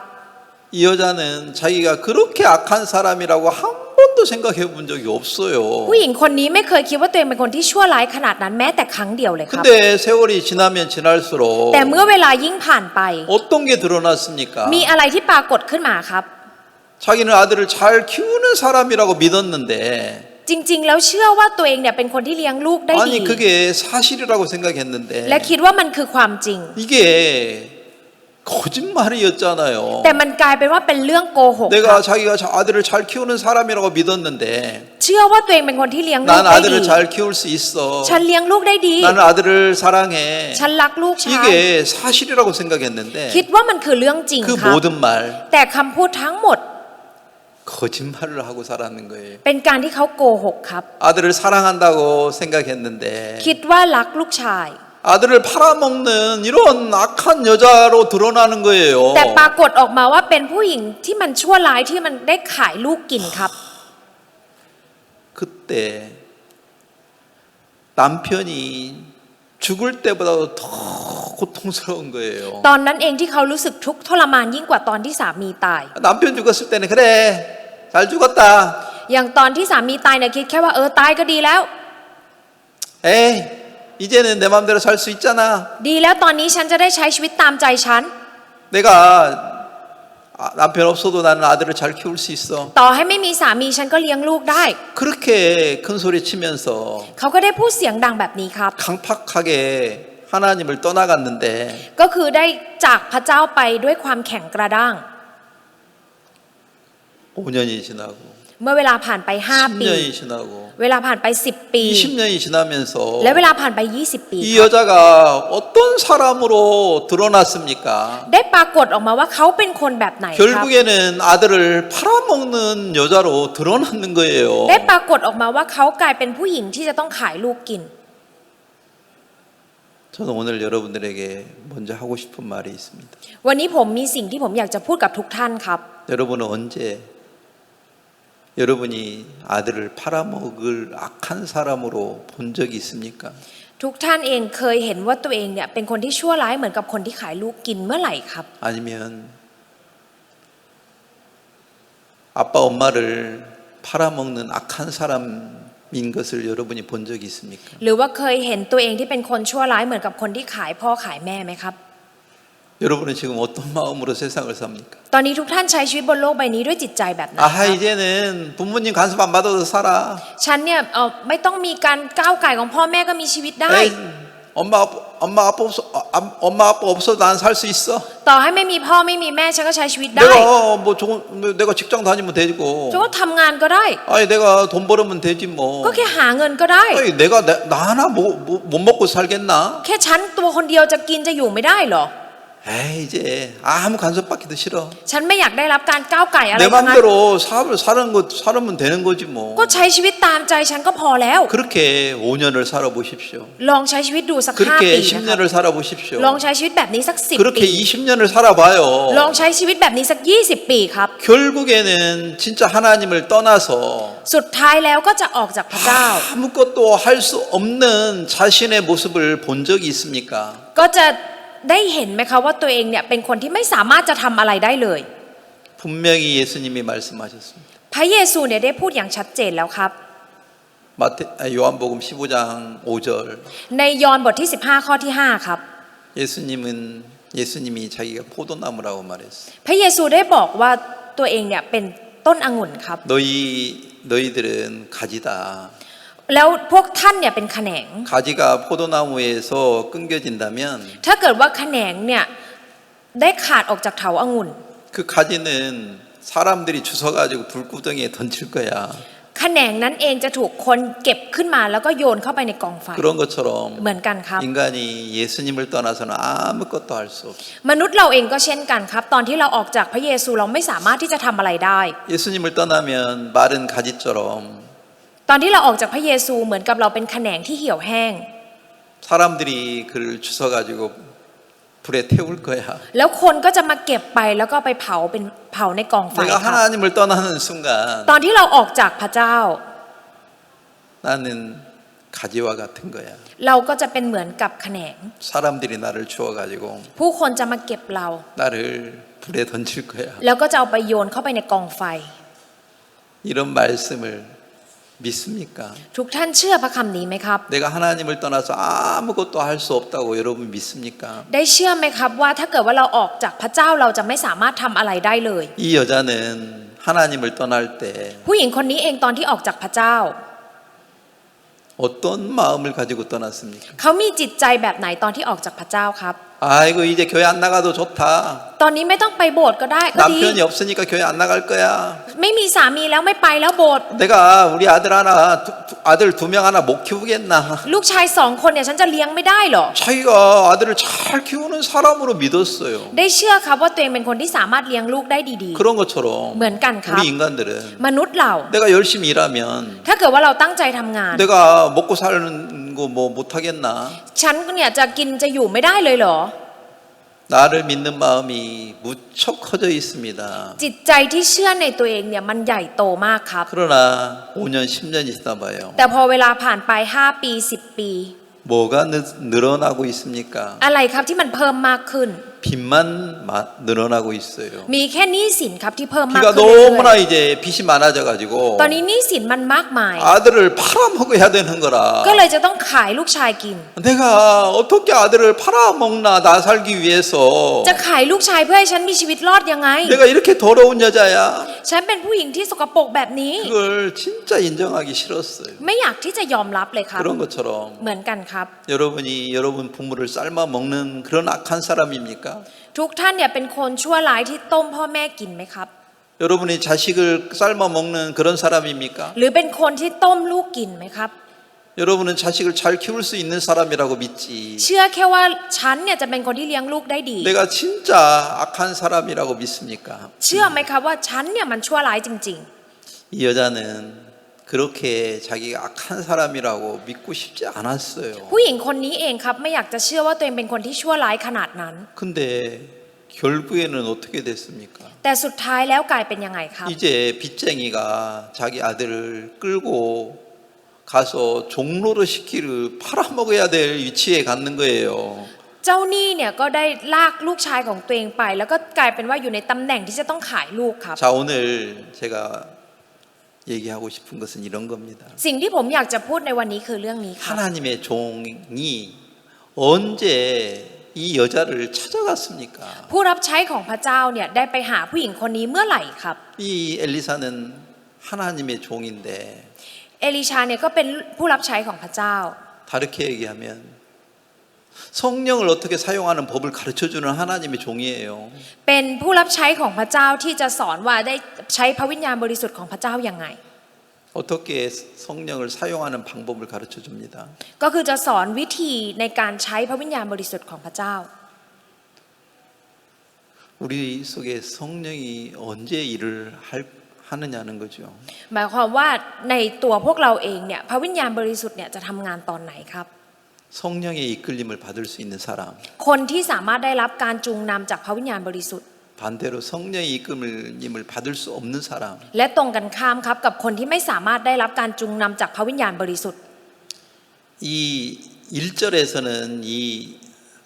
이 여자는 자기가 그렇게 악한 사람이라고 한 번도 생각해 본 적이 없어요. ผู้หญิงคนนี้ไม่เคยคิดว่าตัวเองเป็นคนที่ชั่วร้ายขนาดนั้นแม้แต่ครั้งเดียวเลยครับ 근데 세월이 지나면 지날수록 แต่เมื่อเวลายิ่งผ่านไป 어떤 게 드러났습니까? มีอะไรที่ปรากฏขึ้นมาครับ 자기는 아들을 잘 키우는 사람이라고 믿었는데 จริงๆ แล้วเชื่อว่าตัวเองเนี่ยเป็นคนที่เลี้ยงลูกได้ดี 아니 그게 사실이라고 생각했는데 และคิดว่ามันคือความจริง 이게 거짓말이었잖아요. แต่มันกลายเป็นว่าเป็นเรื่องโกหกครับ 내가 자기가 아들을 잘 키우는 사람이라고 믿었는데 เชื่อว่าตัวเองเป็นคนที่เลี้ยงลูก 난 ได้ดี 아들을 잘 키울 수 있어. ฉันเลี้ยงลูกได้ดี 나는 아들을 사랑해. ฉันรักลูกชาย 이게 사실이라고 생각했는데 คิดว่ามันคือเรื่องจริง 그 ครับ 모든 말 แต่คำพูดทั้งหมด 거짓말을 하고 살았는 거예요. เป็นการที่เขาโกหกครับ 아들을 사랑한다고 생각했는데 คิดว่ารักลูกชาย 아들을 팔아먹는 이런 악한 여자로 드러나는 거예요. แต่ปรากฏออกมาว่าเป็นผู้หญิงที่มันชั่วร้ายที่มันได้ขายลูกกินครับ 그때 남편이 죽을 때보다도 더 고통스러운 거예요. ตอนนั้นเองที่เขารู้สึกทุกข์ทรมานยิ่งกว่าตอนที่สามีตาย 남편 죽었을 때는 그래 잘 죽었다. อย่างตอนที่สามีตายเนี่ยคิดแค่ว่าตายก็ดีแล้ว 에이 이제는 내 마음대로 살 수 있잖아. ดีแล้วตอนนี้ฉันจะได้ใช้ชีวิตตามใจฉัน 내가 남편 없어도 나는 아들을 잘 키울 수 있어. ต่อให้ไม่มีสามีฉันก็เลี้ยงลูกได้ 그렇게 큰 소리 치면서 เขาก็ได้พูดเสียงดังแบบนี้ครับ 강팍하게 하나님을 떠나갔는데 ก็คือได้จากพระเจ้าไปด้วยความแข็งกระด้าง 5년이 지나고 เมื่อเวลาผ่านไป5 ปี 10년이 지나고 เวลาผ่านไป10 ปี 20년이 지나면서 และเวลาผ่านไป20 ปี 이 여자가 어떤 사람으로 드러났습니까? ได้ปรากฏออกมาว่าเขาเป็นคนแบบไหนครับ 결국에는 아들을 팔아먹는 여자로 드러나는 거예요. ได้ปรากฏออกมาว่าเขากลายเป็นผู้หญิงที่จะต้องขายลูกกิน 저는 오늘 여러분들에게 먼저 하고 싶은 말이 있습니다. วันนี้ผมมีสิ่งที่ผมอยากจะพูดกับทุกท่านครับ 여러분은 언제 여러분이 아들을 팔아먹을 악한 사람으로 본 적이 있습니까? ทุกท่านเองเคยเห็นว่าตัวเองเนี่ยเป็นคนที่ชั่วร้ายเหมือนกับคนที่ขายลูกกินเมื่อไหร่ครับ 아니면 아빠 엄마를 팔아먹는 악한 사람인 것을 여러분이 본 적이 있습니까? หรือว่าเคยเห็นตัวเองที่เป็นคนชั่วร้ายเหมือนกับคนที่ขายพ่อขายแม่ไหมครับ 여러분은 지금 어떤 마음으로 세상을 삽니까? ตอนนี้ทุกท่านใช้ชีวิตบนโลกใบนี้ด้วยจิตใจแบบไหนค 아 รับ 이제는 부모님 간섭 안 받아도 살아. ฉันเนี่ยไม่ต้องมีการก้าวไก่ของพ่อแม่ก็มีชีวิตได้ 에이, 엄마 아빠 없어도 난 살 수 있어. ต่อให้ไม่มีพ่อไม่มีแม่ฉันก็ใช้ชีวิตได้ 내가 직장 다니면 되고. ฉันก็ทำงานก็ได้ 아니 내가 돈 벌으면 되지 뭐. ก็แค่หาเงินก็ได้ 아니 내가 나 하나 못 먹고 살겠나? แค่ฉันตัวคนเดียวจะกินจะอยู่ไม่ได้เหรอ 에이 이제 아무 간섭 받기도 싫어. ฉันไม่อยากได้รับการก้าวไก่อะไร 내 ทั้งนั้น 맘대로 살면 되는 거지 뭐. ก็ใช้ชีวิตตามใจฉันก็พอแล้ว 그렇게 5년을 살아보십시오. ลองใช้ชีวิตดูสัก5 ปี 그렇게 นะครับ 10년을 살아보십시오. ลองใช้ชีวิตแบบนี้สัก10 그렇게 ปี 20년을 살아봐요. ลองใช้ชีวิตแบบนี้สัก20 ปีครับ 결국에는 진짜 하나님을 떠나서 สุดท้ายแล้วก็จะออกจากพระเจ้า 아무것도 할 수 없는 자신의 모습을 본 적이 있습니까? ก็จะได้เห็นไหมคะว่าตัวเองเนี่ยเป็นคนที่ไม่สามารถจะทำอะไรได้เลย 분명히 예수님이 말씀하셨습니다. พระเยซูเนี่ยได้พูดอย่างชัดเจนแล้วครับ 요한복음 15장 5절 ในยอห์นบทที่15ข้อที่5ครับ 예수님이 자기가 포도나무라고 말했어요. พระเยซูได้บอกว่าตัวเองเนี่ยเป็นต้นองุ่นครับ 너희들은 가지다. แล้วพวกท่านเนี่ยเป็นแขนง 가지가 포도나무에서 끊겨진다면 ถ้าเกิดว่าแขนงเนี่ยได้ขาดออกจากเถาองุ่น 그 가지는 사람들이 주워가지고 불구덩이에 던질 거야. แขนงนั้นเองจะถูกคนเก็บขึ้นมาแล้วก็โยนเข้าไปในกองไฟ 그런 것처럼 เหมือนกันครับ 인간이 예수님을 떠나서는 아무것도 할 수 없어. มนุษย์เราเองก็เช่นกันครับ ตอนที่เราออกจากพระเยซูเราไม่สามารถที่จะทำอะไรได้ 예수님을 떠나면 마른 가지처럼 ตอนที่เราออกจากพระเยซูเหมือนกับเราเป็นแขนงที่เหี่ยวแห้ง 사람들이 그를 주워가지고 불에 태울 거야. แล้วคนก็จะมาเก็บไปแล้วก็ไปเผาในกองไฟ 내가 ครับ 하나님을 떠나는 순간 ตอนที่เราออกจากพระเจ้า 나는 가지와 같은 거야. เราก็จะเป็นเหมือนกับแขนง 사람들이 나를 주워가지고 ผู้คนจะมาเก็บเรา 나를 불에 던질 거야. แล้วก็จะเอาไปโยนเข้าไปในกองไฟ 이런 말씀을 믿습니까? ทุกท่านเชื่อพระคำนี้ไหมครับ 내가 하나님을 떠나서 아무것도 할 수 없다고 여러분 믿습니까? ได้เชื่อไหมครับว่าถ้าเกิดว่าเราออกจากพระเจ้าเราจะไม่สามารถทำอะไรได้เลย 이 여자는 하나님을 떠날 때 ผู้หญิงคนนี้เองตอนที่ออกจากพระเจ้า 어떤 마음을 가지고 떠났습니까? เขามีจิตใจแบบไหนตอนที่ออกจากพระเจ้าครับ 아이고 이제 교회 안 나가도 좋다. ตอนนี้ไม่ต้องไปโบสถ์ก็ได้ก็ดี 남편이 없으니까 교회 안 나갈 거야. ไม่มีสามีแล้วไม่ไปแล้วโบสถ์ 내가 우리 아들 2명 하나 못 키우겠나. ลูกชาย2 คนเนี่ยฉันจะเลี้ยงไม่ได้หรอ 자기가 아들을 잘 키우는 사람으로 믿었어요. ได้เชื่อครับว่าตัวเองเป็นคนที่สามารถเลี้ยงลูกได้ดี 그런 것처럼 ๆ เหมือนกันครับ 우리 인간들은 มนุษย์เรา 내가 열심히 일하면 ถ้าเกิดว่าเราตั้งใจทำงาน 내가 먹고 사는 거 뭐 못하겠나. ฉันเนี่ยจะกินจะอยู่ไม่ได้เลยเหรอ 나를 믿는 마음이 무척 커져 있습니다. จิตใจที่เชื่อในตัวเองเนี่ยมันใหญ่โตมากครับ 그러나 5년 10년이 지나 봐요. แต่พอเวลาผ่านไป5 ปี10 ปี 뭐가 늘어나고 있습니까? อะไรครับที่มันเพิ่มมากขึ้น 빚만 늘어나고 있어요. มีแค่หนี้สินครับที่เพิ่มมาก 그러니까 ขึ้นเรื่อย 너무나 이제 빚이 많아져 가지고 ๆตอนนี้หนี้สินมันมากมาย 아들을 팔아먹어야 되는 거라. ก็เลยจะต้องขายลูกชายกิน 내가 어떻게 아들을 팔아먹나 나 살기 위해서. จะขายลูกชายเพื่อให้ฉันมีชีวิตรอดยังไง 내가 이렇게 더러운 여자야. ฉันเป็นผู้หญิงที่สกปรกแบบนี้ 그걸 진짜 인정하기 싫었어요. ไม่อยากที่จะยอมรับเลยครับ 그런 것처럼 เหมือนกันครับ 여러분이 여러분 부모를 삶아 먹는 그런 악한 사람입니까? ทุกท่านเนี่ยเป็นคนชั่วร้ายที่ต้มพ่อแม่กินไหมครับ 여러분이 자식을 삶아 먹는 그런 사람입니까? หรือเป็นคนที่ต้มลูกกินไหมครับ 여러분은 자식을 잘 키울 수 있는 사람이라고 믿지. เชื่อแค่ว่าฉันเนี่ยจะเป็นคนที่เลี้ยงลูกได้ดี 내가 진짜 악한 사람이라고 믿습니까? เชื่อไหมครับว่าฉันเนี่ยมันชั่วร้ายจริง 이 여자는 그렇게 자기가 악한 사람이라고 믿고 싶지 않았어요. ๆ ผู้หญิงคนนี้เองครับไม่อยากจะเชื่อว่าตัวเองเป็นคนที่ชั่วร้ายขนาดนั้น 근데 결국에는 어떻게 됐습니까? แต่สุดท้ายแล้วกลายเป็นยังไงครับ 이제 빚쟁이가 자기 아들을 끌고 가서 종로로 시키를 팔아먹어야 될 위치에 갖는 거예요. เจ้าหนี้เนี่ยก็ได้ลากลูกชายของตัวเองไป แล้วก็กลายเป็นว่าอยู่ในตำแหน่งที่จะต้องขายลูกครับ 자, 오늘 제가 얘기하고 싶은 것은 이런 겁니다. สิ่งที่ผมอยากจะพูดในวันนี้คือเรื่องนี้ครับ 하나님의 종이 언제 이 여자를 찾아갔습니까? ผู้รับใช้ของพระเจ้าเนี่ยได้ไปหาผู้หญิงคนนี้เมื่อไหร่ครับ 이 엘리사는 하나님의 종인데 เอลิชาเนี่ยก็เป็นผู้รับใช้ของพระเจ้า 다르게 얘기하면 성령을 어떻게 사용하는 법을 가르쳐주는 하나님의 종이에요. เป็นผู้รับใช้ของพระเจ้าที่จะสอนว่าได้ใช้พระวิญญาณบริสุทธิ์ของพระเจ้าอย่างไง 어떻게 성령을 사용하는 방법을 가르쳐 줍니다. ก็คือจะสอนวิธีในการใช้พระวิญญาณบริสุทธิ์ของพระเจ้า 우리 속에 성령이 언제 일을 하느냐는 거죠. หมายความว่าในตัวพวกเราเองเนี่ยพระวิญญาณบริสุทธิ์เนี่ยจะทำงานตอนไหนครับ 성령의 이끌림을 받을 수 있는 사람. คนที่สามารถได้รับการจูงนำจากพระวิญญาณบริสุทธิ์ 반대로 성령의 이끌림을 받을 수 없는 사람. และตรงกันข้ามครับกับคนที่ไม่สามารถได้รับการจูงนำจากพระวิญญาณบริสุทธิ์ 이 1절에서는 이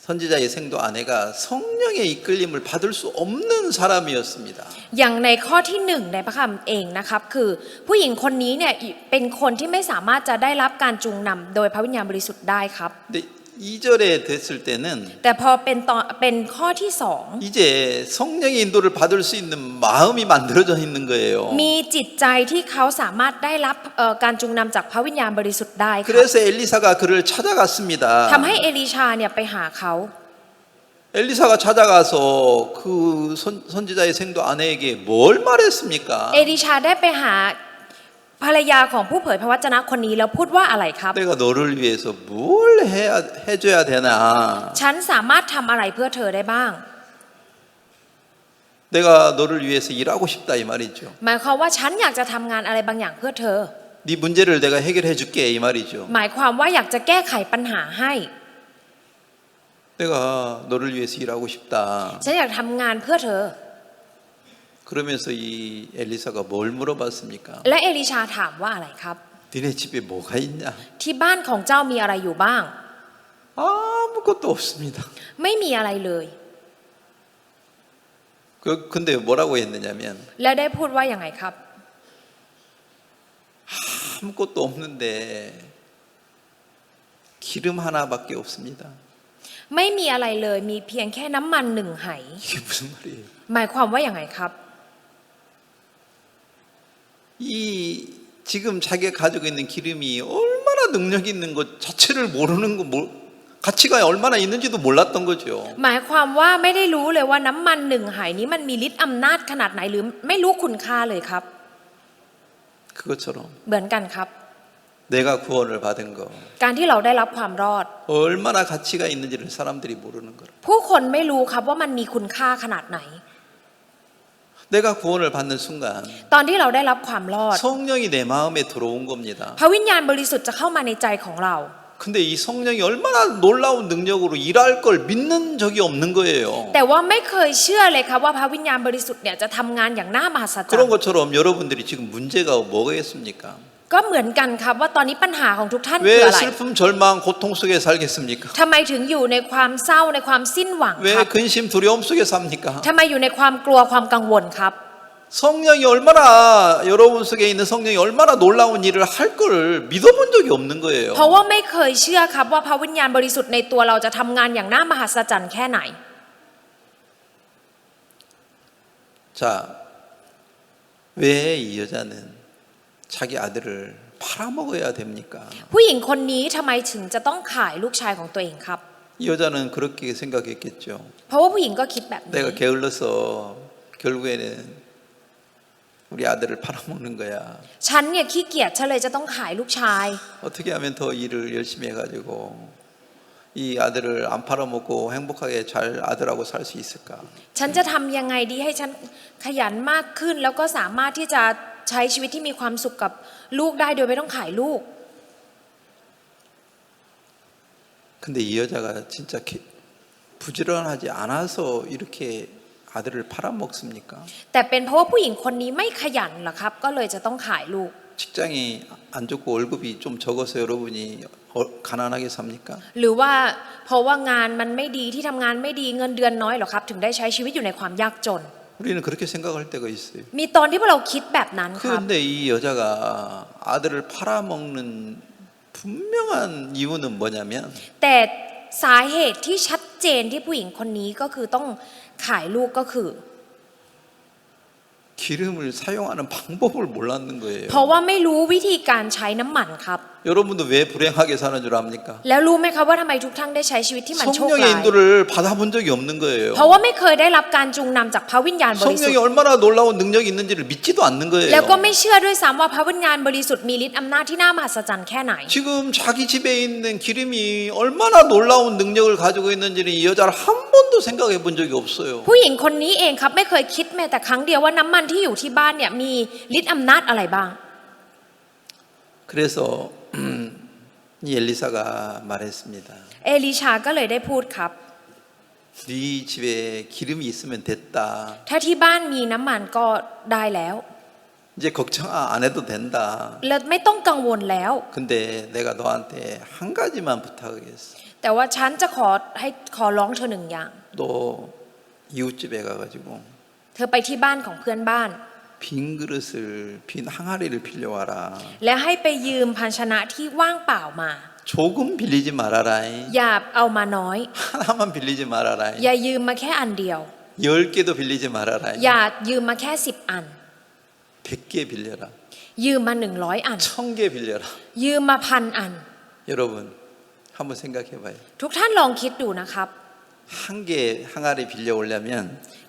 선지자의 생도 아내가 성령의 이끌림을 받을 수 없는 사람이었습니다. อย่างในข้อที่1ในพระคัมภีร์เองนะครับคือผู้หญิงคนนี้เนี่ยเป็นคนที่ไม่สามารถจะได้รับการจูงนำโดยพระวิญญาณบริสุทธิ์ได้ครับ 근데 2절에 됐을 때는 แต่พอเป็นข้อที่2 이제 성령의 인도를 받을 수 있는 마음이 만들어져 있는 거예요. มีจิตใจที่เขาสามารถได้รับการจูงนำจากพระวิญญาณบริสุทธิ์ได้ครับ 그래서 엘리사가 그를 찾아갔습니다. ทำให้เอลีชาเนี่ยไปหาเขา 엘리사가 찾아가서 그 선지자의 생도 아내에게 뭘 말했습니까? เอลีชาได้ไปหาภรรยาของผู้เผยพระวจนะคนนี้แล้วพูดว่าอะไรครับ 내가 너를 위해서 뭘 해줘야 되나? ฉันสามารถทำอะไรเพื่อเธอได้บ้าง 내가 너를 위해서 일하고 싶다 이 말이죠. หมายความว่าฉันอยากจะทำงานอะไรบางอย่างเพื่อเธอ 네 문제를 내가 해결해 줄게 이 말이죠. หมายความว่าอยากจะแก้ไขปัญหาให้ 내가 너를 위해서 일하고 싶다. ฉันอยากทำงานเพื่อเธอ 그러면서 이 엘리사가 뭘 물어봤습니까? และเอลีชาถามว่าอะไรครับ 니네 집에 뭐가 있냐? ที่บ้านของเจ้ามีอะไรอยู่บ้าง 아무것도 없습니다. ไม่มีอะไรเลย 근데 뭐라고 했느냐면 แล้วได้พูดว่าอย่างไงครับ 아무것도 없는데 기름 하나밖에 없습니다. ไม่มีอะไรเลยมีเพียงแค่น้ำมัน1 ไห 이게 무슨 말이에요? หมายความว่าอย่างไงครับ 이 지금 자기가 가지고 있는 기름이 얼마나 능력 있는 것 자체를 모르는 거 가치가 얼마나 있는지도 몰랐던 거죠. หมายความว่าไม่ได้รู้เลยว่าน้ำมันหนึ่งไหนี้มันมีฤทธิ์อำนาจขนาดไหนหรือไม่รู้คุณค่าเลยครับ 그것처럼 เหมือนกันครับ 내가 구원을 받은 거 การที่เราได้รับความรอด 얼마나 가치가 있는지를 사람들이 모르는 거라. ผู้คนไม่รู้ครับว่ามันมีคุณค่าขนาดไหน 내가 구원을 받는 순간 ตอนที่เราได้รับความรอด 성령이 내 마음에 들어온 겁니다. พระวิญญาณบริสุทธิ์จะเข้ามาในใจของเรา 근데 이 성령이 얼마나 놀라운 능력으로 일할 걸 믿는 적이 없는 거예요. แต่ว่าไม่เคยเชื่อเลยครับว่าพระวิญญาณบริสุทธิ์เนี่ยจะทำงานอย่างน่ามหัศจรร 그런 ย์ 것처럼 여러분들이 지금 문제가 뭐겠습니까? ก็เหมือนกันครับว่าตอนนี้ปัญหาของทุกท่านคือ 왜 อะไร 슬픔, 절망, 고통 속에 살겠습니까? ทำไมถึงอยู่ในความเศร้าในความสิ้นหวัง 왜 ครับ 근심, 두려움 속에 삽니까? ทำไมอยู่ในความกลัวความกังวลครับ 성령이 얼마나 여러분 속에 있는 성령이 얼마나 놀라운 일을 할 걸 믿어본 적이 없는 거예요. เพราะว่าไม่เคยเชื่อครับว่าพระวิญญาณบริสุทธิ์ในตัวเราจะทำงานอย่างน่ามหัศจรรย์แค่ไหน 자, 왜 이 여자는 자기 아들을 팔아먹어야 됩니까? ผู้หญิงคนนี้ทำไมถึงจะต้องขายลูกชายของตัวเองครับ 이 여자는 그렇게 생각했겠죠. เพราะว่าผู้หญิงก็คิดแบบนี้ 내가 게을러서 결국에는 우리 아들을 팔아먹는 거야. ฉันเนี่ยขี้เกียจฉันเลยจะต้องขายลูกชาย 어떻게 하면 더 일을 열심히 해가지고 이 아들을 안 팔아먹고 행복하게 잘 아들하고 살 수 있을까? ฉันจะทำยังไงดีให้ฉันขยันมากขึ้น แล้วก็สามารถที่จะใช้ชีวิตที่มีความสุขกับลูกได้โดยไม่ต้องขายลูก 근데 이 여자가 진짜 부지런하지 않아서 이렇게 아들을 팔아먹습니까? แต่เป็นเพราะว่าผู้หญิงคนนี้ไม่ขยันเหรอครับ ก็เลยจะต้องขายลูก 직장이 안 좋고 월급이 좀 적어서 여러분이 가난하게 삽니까? หรือว่าเพราะว่างานมันไม่ดีที่ทำงานไม่ดีเงินเดือนน้อยเหรอครับ ถึงได้ใช้ชีวิตอยู่ในความยากจน 우리는 그렇게 생각할 때가 있어요. มีตอนที่พวกเราคิดแบบนั้นครับ 그런데 이 여자가 아들을 팔아먹는 분명한 이유는 뭐냐면 แต่สาเหตุที่ชัดเจนที่ผู้หญิงคนนี้ก็คือต้องขายลูกก็คือ 기름을 사용하는 방법을 몰랐는 거예요. เพราะว่าไม่รู้วิธีการใช้น้ำมันครับ 여러분도 왜 불행하게 사는 줄 압니까? แล้วรู้ไหมครับว่าทำไมทุกท่านได้ใช้ชีวิตที่มันโชค 성령의 ร้าย 인도를 받아본 적이 없는 거예요. เพราะว่าไม่เคยได้รับการจูงนำจากพระวิญญาณบริสุท 성령이 ธิ์ 얼마나 놀라운 능력이 있는지를 믿지도 않는 แล้ว 거예요. ก็ไม่เชื่อด้วยซ้ำว่าพระวิญญาณบริสุทธิ์มีฤทธิ์อำนาจที่น่ามหัศจรรย์แค่ไหน 지금 자기 집에 있는 기름이 얼마나 놀라운 능력을 가지고 있는지는 이 여자를 한 번도 생각해 본 적이 없어요. ผู้หญิงคนนี้เองครับไม่เคยคิดแม้แต่ครั้งเดียวว่าน้ำมันที่อยู่ที่บ้านเนี่ยมีฤทธิ์อำนาจอะไรบ้าง 그래서 이 엘리사가 말했습니다. เอลิชาก็เลยได้พูดครับ 네 집에 기름이 있으면 됐다. ถ้าที่บ้านมีน้ำมันก็ได้แล้ว 이제 걱정 안 해도 된다. แล้วไม่ต้องกังวลแล้ว 근데 내가 너한테 한 가지만 부탁하겠어. แต่ว่าฉันจะขอร้องเธอหนึ่งอย่าง 너 이웃집에 가가지고 เธอไปที่บ้านของเพื่อนบ้าน 빈 그릇을 빈 항아리를 빌려와라. และให้ไปยืมภาชนะที่ว่างเปล่ามา 조금 빌리지 말아라. อย่าเอามาน้อย 하나만 빌리지 말아라. อย่ายืมมาแค่อันเดียว 10개도 빌리지 말아라. อย่ายืมมาแค่10 อัน 100개 빌려라. ยืมมา100 อัน 1000개 빌려라. ยืมมา1,000 อัน 여러분 한번 생각해봐요. ทุกท่านลองคิดดูนะครับ 한 개 항아리 빌려오려면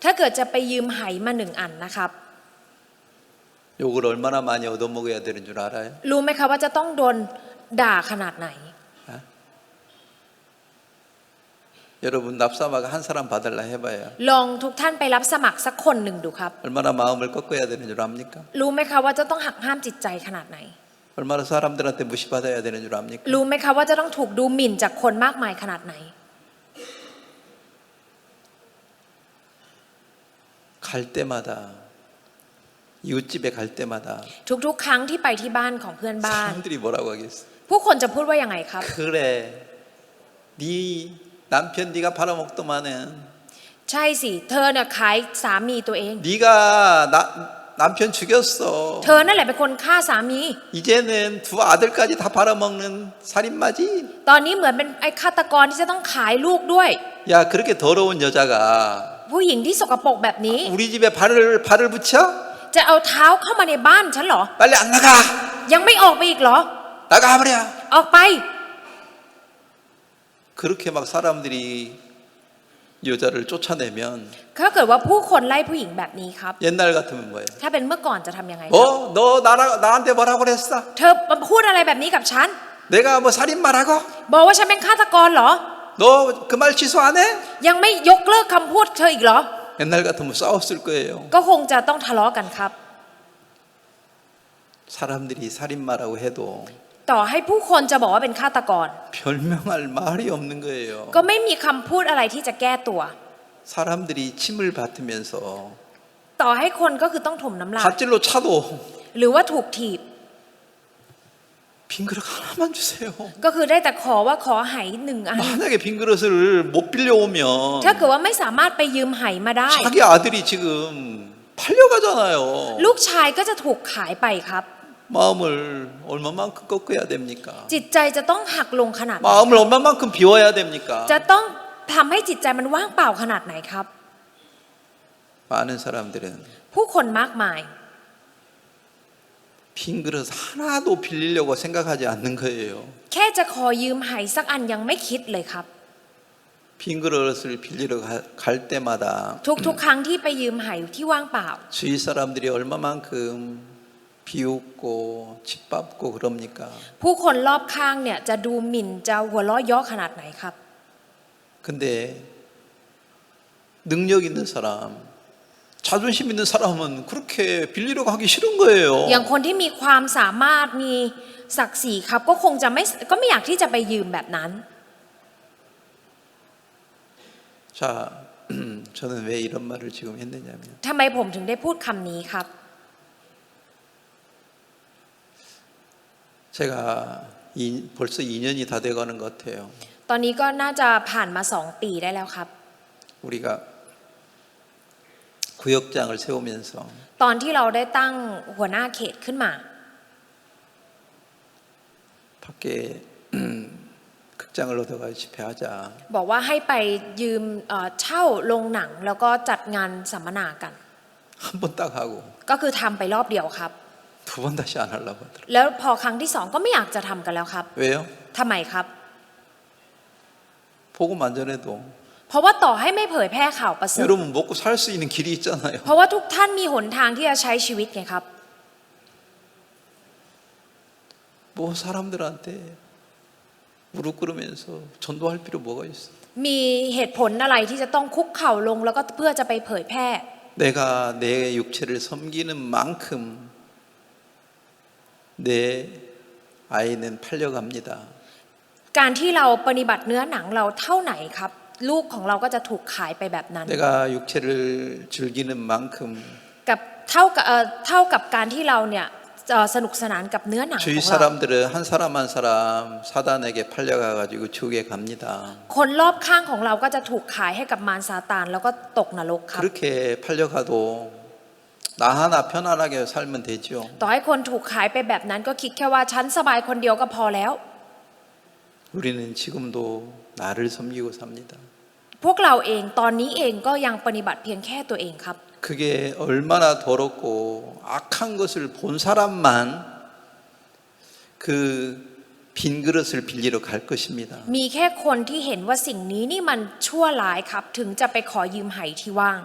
ถ้าเกิดจะไปยืมไหมา1 อันนะครับ 욕을 얼마나 많이 얻어먹어야 되는 줄 알아요? รู้ไหมคะว่าจะต้องโดนด่าขนาดไหน 여러분 납사마가 한 사람 받을라 해봐요. ลองทุกท่านไปรับสมัครสักคนหนึ่งดูครับ 얼마나 마음을 꺾어야 되는 줄 압니까? รู้ไหมคะว่าจะต้องหักห้ามจิตใจขนาดไหน 얼마나 사람들한테 무시받아야 되는 줄 압니까? รู้ไหมคะว่าจะต้องถูกดูหมิ่นจากคนมากมายขนาดไหน 갈 때마다 이웃집에 갈 때마다 ทุกๆ ครั้งที่ไปที่บ้านของเพื่อนบ้าน 사람들이 뭐라고 하겠어? ผู้คนจะพูดว่ายังไงครับ 그래, 네 남편 네가 팔아먹더만은 ใช่สิเธอเนี่ยขายสามีตัวเอง 네가 남편 죽였어. เธอนั่นแหละเป็นคนฆ่าสามี 이제는 두 아들까지 다 팔아먹는 살인마지. ตอนนี้เหมือนเป็นไอ้ฆาตกรที่จะต้องขายลูกด้วย 야, 그렇게 더러운 여자가 ผู้หญิงที่สกปรกแบบนี้ 우리 집에 발을 붙여? จะเอาเท้าเข้ามาในบ้านฉันเหรอ 빨리 안 나가. ยังไม่ออกไปอีกเหรอ 나가버려. ออกไป 그렇게 막 사람들이 여자를 쫓아내면 ถ้าเกิดว่าผู้คนไล่ผู้หญิงแบบนี้ครับ 옛날 같으면 뭐예요? ถ้าเป็นเมื่อก่อนจะทำยังไงครับ 너 나한테 뭐라고 그랬어? เธอมาพูดอะไรแบบนี้กับฉัน 내가 뭐 살인마라고? บอกว่าฉันเป็นฆาตกรเหรอ 너 그 말 취소 안 해? ยังไม่ยกเลิกคำพูดเธออีกเหรอ 옛날 같으면 싸웠을 거예요. ก็คงจะต้องทะเลาะกันครับ 사람들이 살인마라고 해도 ต่อให้ผู้คนจะบอกว่าเป็นฆาตกร 별명할 말이 없는 거예요. ก็ไม่มีคำพูดอะไรที่จะแก้ตัว 사람들이 침을 뱉으면서 ต่อให้คนก็คือต้องถมน้ำลาย 밧질로 차도 หรือว่าถูกถีบ 빈 그릇 하나만 주세요. ก็คือได้แต่ขอว่าขอไหหนึ่งอัน 만약에 빈 그릇을 못 빌려오면 ถ้าเกิดว่าไม่สามารถไปยืมไหมาได้ 자기 아들이 지금 팔려가잖아요. ลูกชายก็จะถูกขายไปครับ 마음을 얼마만큼 꺾어야 됩니까? จิตใจจะต้องหักลงขนาดไหน 마음을 얼마만큼 비워야 됩니까? จะต้องทำให้จิตใจมันว่างเปล่าขนาดไหนครับ 많은 사람들은 ผู้คนมากมาย 빈 그릇 하나도 빌리려고 생각하지 않는 거예요. แค่จะขอยืมไหสักอันยังไม่คิดเลยครับ 빈 그릇을 빌리러 갈 때마다 ทุกครั้งที่ไปยืมไหที่ว่างเปล่า 주위 사람들이 얼마만큼 비웃고 짓밟고 그럽니까? ผู้คนรอบข้างเนี่ยจะดูหมิ่นจะหัวเราะเยาะขนาดไหนครับ 근데 능력 있는 사람, 자존심 있는 사람은 그렇게 빌리러 가기 싫은 거예요. อย่างคนที่มีความสามารถมีศักดิ์ศรีครับก็คงจะไม่อยากที่จะไปยืมแบบนั้น 자, 저는 왜 이런 말을 지금 했느냐면 ทำไมผมถึงได้พูดคำนี้ครับ 제가 벌써 2년이 다 돼가는 것 같아요. ตอนนี้ก็น่าจะผ่านมา2 ปีได้แล้วครับ 우리가 구역장을 세우면서 ตอนที่เราได้ตั้งหัวหน้าเขตขึ้นมา 밖에 극장을 얻어가 집회하자. บอกว่าให้ไปยืมเช่าโรงหนังแล้วก็จัดงานสัมมนากัน 한 번 딱 하고 ก็คือทำไปรอบเดียวครับ 두 번 다시 안 하려고 하더라고요. แล้วพอครั้งที่2ก็ไม่อยากจะทำกันแล้วครับ 왜요? ทำไมครับ 복음 안 전해도 เพราะว่าต่อให้ไม่เผยแพร่ข่าวประเสริฐ 여러분 먹고 살 수 있는 길이 있잖아요. เพราะว่าทุกท่านมีหนทางที่จะใช้ชีวิตไงครับ 뭐 사람들한테 무릎 꿇으면서 전도할 필요 뭐가 있어? มีเหตุผลอะไรที่จะต้องคุกเข่าลงแล้วก็เพื่อจะไปเผยแพร่ 내가 내 육체를 섬기는 만큼 내 아이는 팔려갑니다. การที่เราปฏิบัติเนื้อหนังเราเท่าไหนครับ ลูกของเราก็จะถูกขายไปแบบนั้น 내가 육체를 즐기는 만큼 กับเท่ากับการที่เราเนี่ยสนุกสนานกับเนื้อหนังข 주위 องเรา 사람들은 한 사람 한 사람 사단에게 팔려가가지고 지옥에 갑니다. คนรอบข้างของเราก็จะถูกขายให้กับมารซาตานแล้วก็ตกนรกครับ 그렇게 팔려가도 나 하나 편안하게 살면 되죠. ต่อให้คนถูกขายไปแบบนั้นก็คิดแค่ว่าฉันสบายคนเดียวก็พอแล้ว 우리는 지금도 나를 섬기고 삽니다. พวกเราเองตอนนี้เองก็ยังปฏิบัติเพียงแค่ตัวเองครับ 그게 얼마나 더럽고 악한 것을 본 사람만 그 빈 그릇을 빌리러 갈 것입니다. มีแค่คนที่เห็นว่าสิ่งนี้นี่มันชั่วร้ายครับ ถึงจะไปขอยืมไหที่ว่าง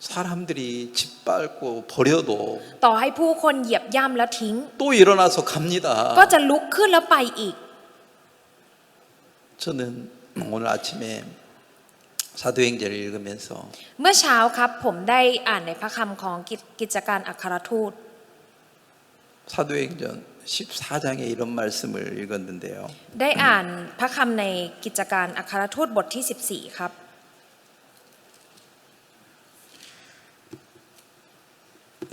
사람들이 짓밟고 버려도 ต่อให้ผู้คนเหยียบย่ำแล้วทิ้ง 또 일어나서 갑니다. ก็จะลุกขึ้นแล้วไปอีก 저는 오늘 아침에 사도행전을 읽으면서 เมื่อเช้าครับผมได้อ่านในพระคำของกิจการอัครทูต 사도행전 14장에 이런 말씀을 읽었는데요. ได้อ่านพระคำในกิจการอัครทูตบทที่14ครับ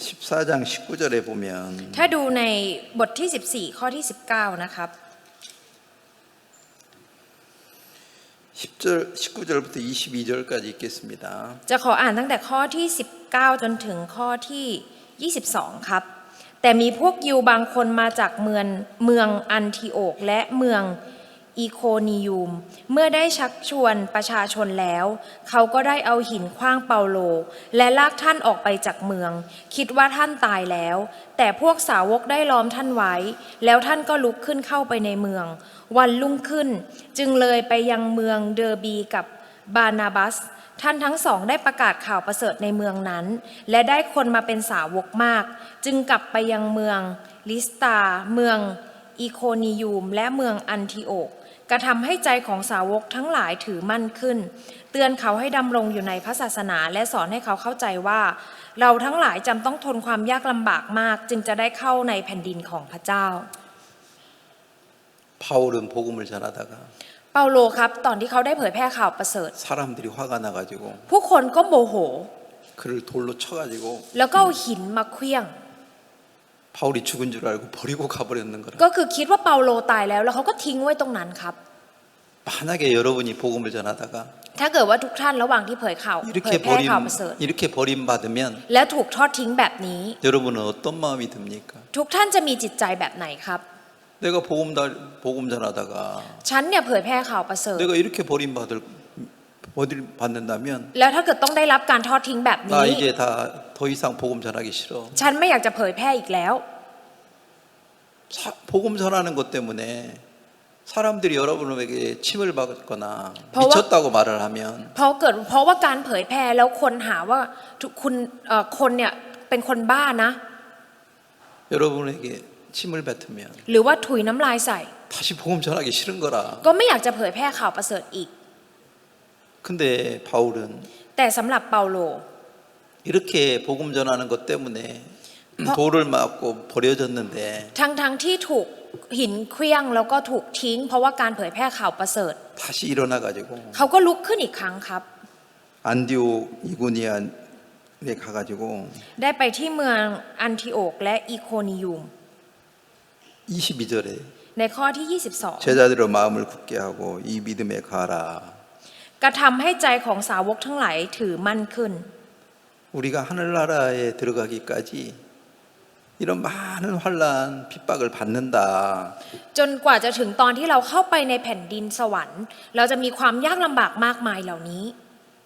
14장 19절에 보면 ถ้าดูในบทที่14ข้อที่19นะครับ 19절부터 22절까지 읽겠습니다. จะขออ่านตั้งแต่ข้อที่19จนถึงข้อที่22ครับ แต่มีพวกยิวบางคนมาจากเมืองอันทิโอกและเมือง อีโคนิยูมเมื่อได้ชักชวนประชาชนแล้ว เขาก็ได้เอาหินขว้างเปาโล และลากท่านออกไปจากเมือง คิดว่าท่านตายแล้ว แต่พวกสาวกได้ล้อมท่านไว้ แล้วท่านก็ลุกขึ้นเข้าไปในเมือง วันรุ่งขึ้นจึงเลยไปยังเมืองเดอร์บีกับบานาบัส ท่านทั้งสองได้ประกาศข่าวประเสริฐในเมืองนั้น และได้คนมาเป็นสาวกมาก จึงกลับไปยังเมืองลิสตาเมืองอีโคนิยูมและเมืองอันทิโอกกระทำให้ใจของสาวกทั้งหลายถือมั่นขึ้น เตือนเขาให้ดำรงอยู่ในพระศาสนาและสอนให้เขาเข้าใจว่า เราทั้งหลายจำต้องทนความยากลำบากมาก จึงจะได้เข้าในแผ่นดินของพระเจ้า 바울은 복음을 전하다가 เปาโลครับตอนที่เขาได้เผยแพร่ข่าวประเสริฐ 사람들이 화가 나가지고 ผู้คนก็โมโห 그를 돌로 쳐가지고 แล้วก็เอาหินมาเคลี้ยง 바울이 죽은 줄 알고 버리고 가버렸는 거라. ก็คือคิดว่าเปาโลตายแล้วเขาก็ทิ้งไว้ตรงนั้นครับ 만약에 여러분이 복음을 전하다가 ถ้าเกิดว่าทุกท่านระหว่างที่เผยแพร่ข่าวประเสริฐ 이렇게 버림받으면 แล้วถูกทอดทิ้งแบบนี้ 여러분은 어떤 마음이 듭니까? ทุกท่านจะมีจิตใจแบบไหนครับ 내가 복음 전하다가 ฉันเนี่ยเผยแพร่ข่าวประเสริฐ 내가 이렇게 버림받는다면 แล้วถ้าเกิดต้องได้รับการทอดทิ้งแบบ 나 นี้ 이제 다 더 이상 복음 전하기 싫어. ฉันไม่อยากจะเผยแพร่อีกแล้ว 복음 전하는 것 때문에 사람들이 여러분에게 침을 받거나เพราะว่า 미쳤다고 말을 하면 เพราะว่าการเผยแพร่แล้วคนหาว่าคนเนี่ยเป็นคนบ้านะ 여러분에게 침을 뱉으면 หรือว่าถุยน้ำลายใส่ 다시 복음 전하기 싫은 거라. ก็ไม่อยากจะเผยแพร่ข่าวประเสริฐอีก 근데 바울은 แต่สำหรับเปาโล 이렇게 복음 전하는 것 때문에 돌을 맞고 버려졌는데 ทั้งที่ถูกหินเคลี้ยงแล้วก็ถูกทิ้ง เพราะว่าการเผยแพร่ข่าวประเสริฐ 다시 일어나가지고 เขาก็ลุกขึ้นอีกครั้งครับ 안디옥 이고니아에 가가지고 ได้ไปที่เมืองอันทิโอกและอีโคนิยูม 22절에 ในข้อที่ 제자들의 마음을 굳게 하고 이 믿음에 가라. 22 กระทำให้ใจของสาวกทั้งหลายถือมั่นขึ้น 우리가 하늘나라에 들어가기까지 이런 많은 환란 핍박을 받는다. จนกว่าจะถึงตอนที่เราเข้าไปในแผ่นดินสวรรค์ เราจะมีความยากลำบากมากมายเหล่านี้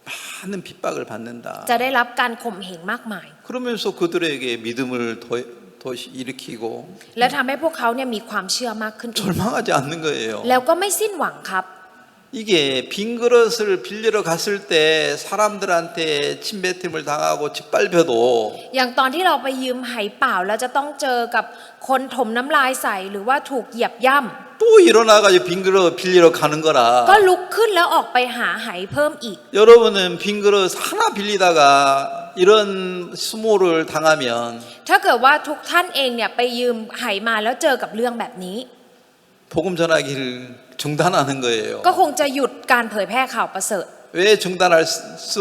많은 핍박을 받는다. จะได้รับการข่มเหงมากมาย 그러면서 그들에게 믿음을 더 일으키고 และทำให้พวกเขาเนี่ยมีความเชื่อมากขึ้นอีก 절망하지 않는 거예요. แล้วก็ไม่สิ้นหวังครับ 이게 빈 그릇을 빌리러 갔을 때 사람들한테 침뱉음을 당하고 짓밟혀도 อย่างตอนที่เราไปยืมไหเปล่าแล้วจะต้องเจอกับคนถมน้ำลายใส่หรือว่าถูกเหยียบย่ำ 또 일어나가지고 빈 그릇 빌리러 가는 ก็ 거라. ลุกขึ้นแล้วออกไปหาไหเพิ่มอีก 여러분은 빈 그릇 하나 빌리다가 이런 수모를 당하면 ถ้าเกิดว่าทุกท่านเองเนี่ยไปยืมไหมาแล้วเจอกับเรื่องแบบนี้ 복음 전하기를 중단하는 거예요. ก็คงจะหยุดการเผยแพร่ข่าวประเสริฐ 왜 중단할 수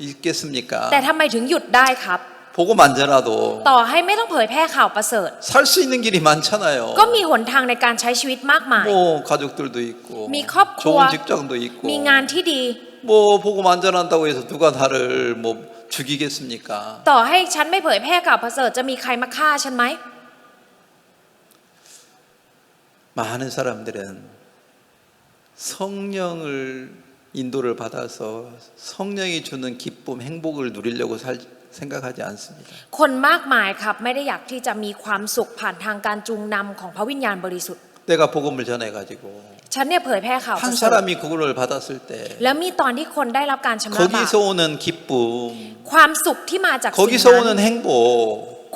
있겠습니까? แต่ทำไมถึงหยุดได้ครับ 복음 안 전하도 ต่อให้ไม่ต้องเผยแพร่ข่าวประเสริฐ 살 수 있는 길이 많잖아요. ก็มีหนทางในการใช้ชีวิตมากมาย 뭐 가족들도 있고 미 컵과 좋은 직장도 있고 มีงานที่ดี 뭐 복음 안 전한다고 해서 누가 나를 뭐 죽이겠습니까? ต่อให้ฉันไม่เผยแพร่ข่าวประเสริฐจะมีใครมาฆ่าฉันไหม 많은 사람들은 성령을 인도를 받아서 성령이 주는 기쁨, 행복을 누리려고 생각하지 않습니다. คนมากมายครับไม่ได้อยากที่จะมีความสุขผ่านทางการจูงนำของพระวิญญาณบริสุทธิ์ 내가 복음을 전해가지고 ฉันเนี่ยเผยแพร่ข่าวประ 한 เสริฐ 사람이 그걸 받았을 때 แล้วมีตอนที่คนได้รับการชำระบาป 거기서 오는 기쁨, ความสุขที่มาจากสิ่ง 거기서 นั้น 오는 행복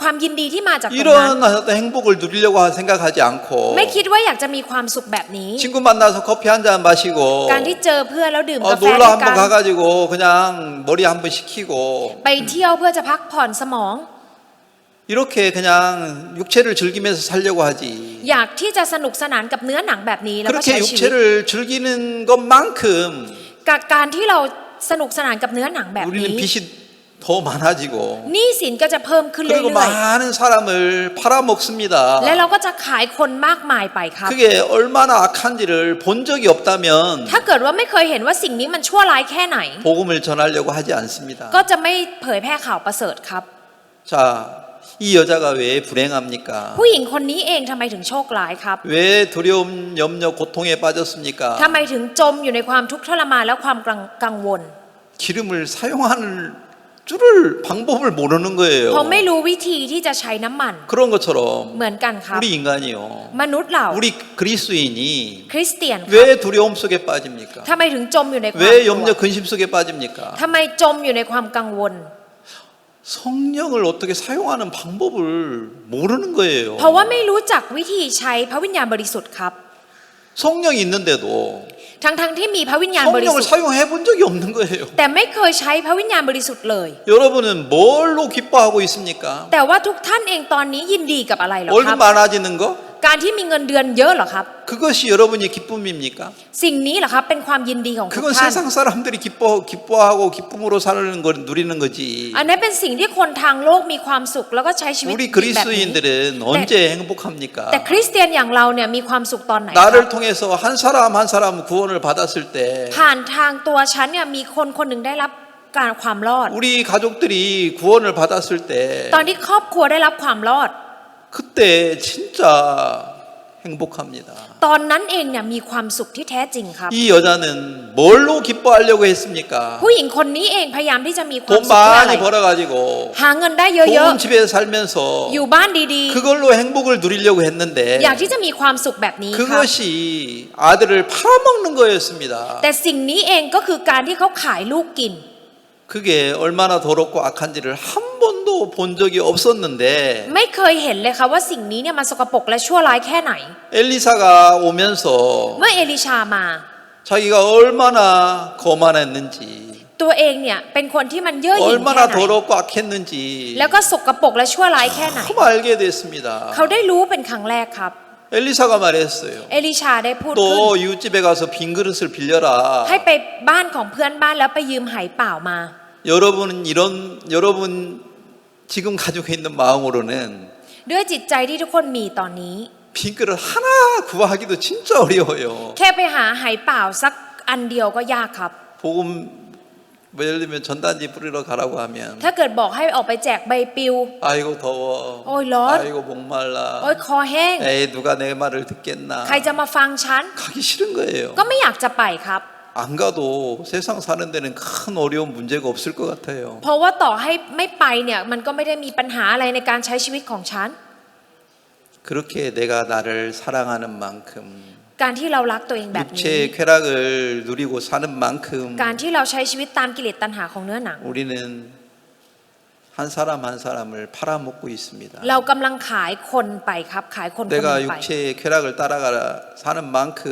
ความยินดีที่มาจากตรงนั้น 이런 어떤 행복을 누리려고 생각하지 않고 ไม่คิดว่าอยากจะมีความสุขแบบนี้ 친구 만나서 커피 한 잔 마시고 การที่เจอเพื่อนแล้วดื่มกาแฟ 놀러 ด้วย 한번 กัน 가가지고 그냥 머리 한번 식히고 ไปเที่ยวเพื่อจะพักผ่อนสมอง 이렇게 그냥 육체를 즐기면서 살려고 하지. อยากที่จะสนุกสนานกับเนื้อหนังแบบนี้แล้วก็ 그렇게 ใช้ชีวิต 육체를 즐기는 것만큼 กับการที่เราสนุกสนานกับเนื้อหนังแบบ 우리는 นี้ 빚이 더 많아지고 หนี้สินก็จะเพิ่มขึ้น 그리고 เรื่อย 많은 사람을 팔아먹습니다. ๆและเราก็จะขายคนมากมายไปครับ 그게 얼마나 악한지를 본 적이 없다면 ถ้าเกิดว่าไม่เคยเห็นว่าสิ่งนี้มันชั่วร้ายแค่ไหน 복음을 전하려고 하지 않습니다. ก็จะไม่เผยแพร่ข่าวประเสริฐครับ 자, 이 여자가 왜 불행합니까? ผู้หญิงคนนี้เองทำไมถึงโชคร้ายครับ 왜 두려움, 염려, 고통에 빠졌습니까? ทำไมถึงจมอยู่ในความทุกข์ทรมานและความกังวล 기름을 사용하는 줄을 방법을 모르는 거예요. เพราะไม่รู้วิธีที่จะใช้น้ำมัน 그런 것처럼 เหมือนกันครับ 우리 인간이요. มนุษย์เรา 우리 그리스도인이 คริสเตียนครับ 왜 두려움 속에 빠집니까? ทำไมถึงจมอยู่ในความ 왜 กลัว 염려, 근심 속에 빠집니까? ทำไมจมอยู่ในความกังวล 성령을 어떻게 사용하는 방법을 모르는 거예요. เพราะว่าไม่รู้จักวิธีใช้พระวิญญาณบริสุทธิ์ครับ 성령이 있는데도 ทั้งที่มีพระวิญญาณบริ 성령을 สุทธิ์ 사용해 본 적이 없는 거예요. แต่ไม่เคยใช้พระวิญญาณบริสุทธิ์เลย 여러분은 뭘로 기뻐하고 있습니까? แต่ว่าทุกท่านเองตอนนี้ยินดีกับอะไรเหรอค 월급 รับ 많아지는 거? การที่มีเงินเดือนเยอะเหรอครับ 그것이 여러분의 기쁨입니까? สิ่งนี้เหรอครับเป็นความยินดีของทุก 그건 ท่าน 세상 사람들이 기뻐하고 기쁨으로 사는 걸 누리는 거지. อันนั้นเป็นสิ่งที่คนทางโลกมีความสุขแล้วก็ใช้ชีวิต 우리 แบบนี้ 그리스도인들은 언제 행복합니까? แต่คริสเตียนอย่างเราเนี่ยมีความสุขตอนไหนครับ 나를 통해서 한 사람 한 사람 구원을 받았을 때 ผ่านทางตัวฉันเนี่ยมีคนหนึ่งได้รับการความรอด 우리 가족들이 구원을 받았을 때 ตอนที่ครอบครัวได้รับความรอด 그때 진짜 행복합니다. ตอนนั้นเองเนี่ยมีความสุขที่แท้จริงครับ 이 여자는 뭘로 기뻐하려고 했습니까? ผู้หญิงคนนี้เองพยายามที่จะมีความ 돈 สุขเพื่ออะไร 많이 벌어가지고 หาเงินได้เยอะ 좋은 집에 살면서 ๆอยู่บ้านดี 그걸로 행복을 누리려고 했는데 ๆ อยากที่จะมีความสุขแบบนี้ครับ 그것이 아들을 팔아먹는 거였습니다. แต่สิ่งนี้เองก็คือการที่เขาขายลูกกิน 그게 얼마나 더럽고 악한지를 한 번도 본 적이 없었는데 ไม่เคยเห็นเลยค่ะว่าสิ่งนี้เนี่ยมันสกปรกและชั่วร้ายแค่ไหน 엘리사가 오면서 เมื่อเอลิชามา 자기가 얼마나 거만했는지 ตัวเองเนี่ยเป็นคนที่มันเย่อหยิ่งแค่ 얼마나 ไหน 더럽고 악했는지 แล้วก็สกปรกและชั่วร้ายแค่ไหน 처음 알게 됐습니다. เขาได้รู้เป็นครั้งแรกครับ 엘리사가 말했어요. เอลิชาได้พูดขึ้น 또 이웃집에 가서 빈 그릇을 빌려라. ให้ไปบ้านของเพื่อนบ้านแล้วไปยืมไหเปล่ามา 여러분 지금 가지고 있는 마음으로는 ด้วยจิตใจที่ทุกคนมีตอนนี้ 빈 그릇 하나 구하기도 진짜 어려워요. แค่ไปหาไหเปล่าสักอันเดียวก็ยากครับ 복음 뭐 예를 들면 전단지 뿌리러 가라고 하면 ถ้าเกิดบอกให้ออกไปแจกใบปลิว 아이고 더워. 어이, 런. 아이고 목말라. โอ้ยคอแห้ง 에이 누가 내 말을 듣겠나. ใครจะมาฟังฉัน 가기 싫은 거예요. ก็ไม่อยากจะไปครับ 안 가도 세상 사는 데는 큰 어려운 문제가 없을 것 같아요. เพราะว่าต่อให้ไม่ไปเนี่ยมันก็ไม่ได้มีปัญหาอะไรในการใช้ชีวิตของฉัน 그렇게 내가 나를 사랑하는 만큼 การที่เรารักตัวเองแบบนี้ 육체의 쾌락을 누리고 사는 만큼 การที่เราใช้ชีวิตตามกิเลสตัณหาของเนื้อหนัง 우리는 한 사람 한 사람을 팔아먹고 있습니다. เรากำลังขายคนไปครับขายคนคนหนึ่ 내가 งไป 육체의 쾌락을 따라가 사는 만큼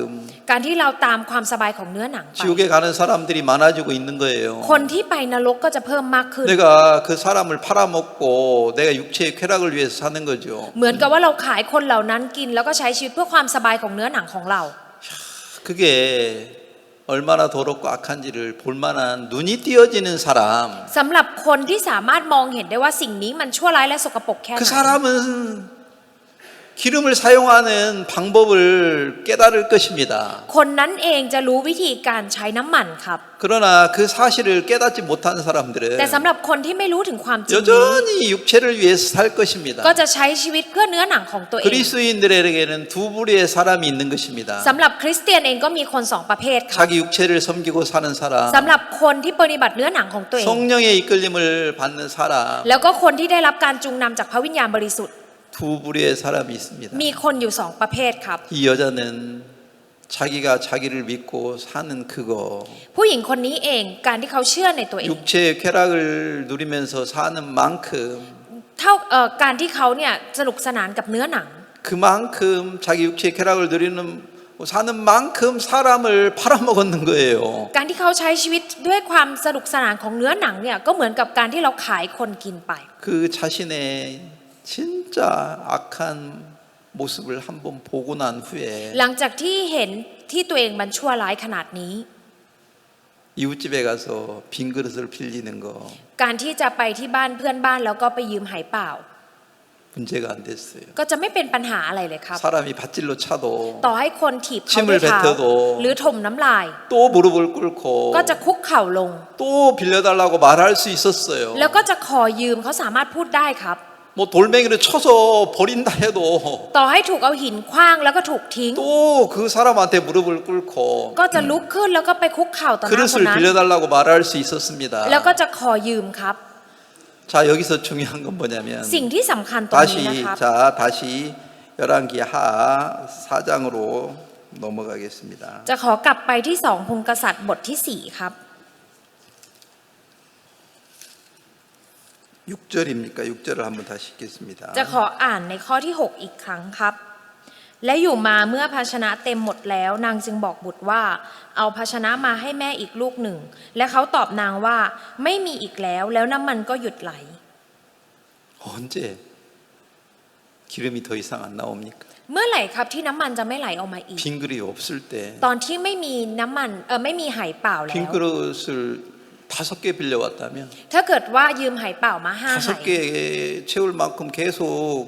การที่เราตามความสบายของเนื้อหนังไป 지옥에 가는 사람들이 많아지고 있는 거예요. คนที่ไปนรกก็จะเพิ่มมากขึ้น 내가 그 사람을 팔아먹고 내가 육체의 쾌락을 위해서 사는 거죠. เหมือนกับว่าเราขายคนเหล่านั้นกินแล้วก็ใช้ชีวิตเพื่อความสบายของเนื้อหนังของเรา 그게 얼마나 더럽고 악한지를 볼 만한 눈이 띄어지는 사람. สำหรับคนที่สามารถมองเห็นได้ว่าสิ่งนี้มันชั่วร้ายและสกปรกแค่ไห 그 น 사람은 기름을 사용하는 방법을 깨달을 것입니다. คนนั้นเองจะรู้วิธีการใช้น้ำมันครับ 그러나 그 사실을 깨닫지 못한 사람들은 แต่สำหรับคนที่ไม่รู้ถึงความจริงนี้ 여전히 육체를 위해서 살 것입니다. ก็จะใช้ชีวิตเพื่อเนื้อหนังของตัวเอง 그리스도인들에게는 두 부류의 사람이 있는 것입니다. สำหรับคริสเตียนเองก็มีคนสองประเภทครับ 자기 육체를 섬기고 사는 사람, สำหรับคนที่ปฏิบัติเนื้อหนังของตัวเอง 성령의 이끌림을 받는 사람, แล้วก็คนที่ได้รับการจูงนำจากพระวิญญาณบริสุทธิ์ 두 부류의 사람이 있습니다. มีคนอยู่สองประเภทครับ 이 여자는 자기가 자기를 믿고 사는 그거, ผู้หญิงคนนี้เองการที่เขาเชื่อในตัวเอง 육체의 쾌락을 누리면서 사는 만큼 เท่าการที่เขาเนี่ยสนุกสนานกับเนื้อหนัง 그만큼 자기 육체의 쾌락을 누리는 사는 만큼 사람을 팔아먹었는 거예요. การที่เขาใช้ชีวิตด้วยความสนุกสนานของเนื้อหนังเนี่ยก็เหมือนกับการที่เราขายคนกินไป 그 자신의 진짜 악한 모습을 한번 보고 난 후에 หลังจากที่เห็นที่ตัวเองมันชั่วร้ายขนาดนี้ 이웃집에 가서 빈 그릇을 빌리는 거 การที่จะไปที่บ้านเพื่อนบ้านแล้วก็ไปยืมไหเปล่า 문제가 안 됐어요. ก็จะไม่เป็นปัญหาอะไรเลยครับ 사람이 밧질로 차도 ต่อให้คนถีบเขาด้วยเท้า 침을 뱉어도 หรือถมน้ำลาย 또 무릎을 꿇고 ก็จะคุกเข่าลง 또 빌려달라고 말할 수 있었어요. แล้วก็จะขอยืมเขาสามารถพูดได้ครับ 뭐 돌멩이를 쳐서 버린다 해도 ต่อให้ถูกเอาหินขว้างแล้วก็ถูกทิ้ง 또 그 사람한테 무릎을 꿇고 ก็จะลุกขึ้นแล้วก็ไปคุกเข่าต่อหน้าคน 그릇을 นั้น 빌려달라고 말할 수 있었습니다. แล้วก็จะขอยืมครับ 자, 여기서 중요한 건 뭐냐면 สิ่งที่สำคัญตรงนี้นะครับ 다시 열왕기 하 4장으로 넘어가겠습니다. จะขอกลับไปที่2 พงศ์กษัตริย์บทที่4ครับ 6절입니까? 6절을 한번 다시 읽겠습니다. จะขออ่านในข้อที่ 6 อีกครั้งครับ และอยู่มาเมื่อภาชนะเต็มหมดแล้วนางจึงบอกบุตรว่าเอาภาชนะมาให้แม่อีกลูกหนึ่ง และเขาตอบนางว่าไม่มีอีกแล้วน้ำมันก็หยุดไหล 언제 기름이 더 이상 안 나옵니까? เมื่อไหร่ครับที่น้ำมันจะไม่ไหลออกมาอีก 빈 그릇이 없을 때 ตอนที่ไม่มีน้ำมันไม่มีไหเปล่าแล้ว 빈 그릇을 5개 빌려왔다면 ถ้าเกิดว่ายืมไหเปล่ามา5 ไห 5개 채울 만큼 계속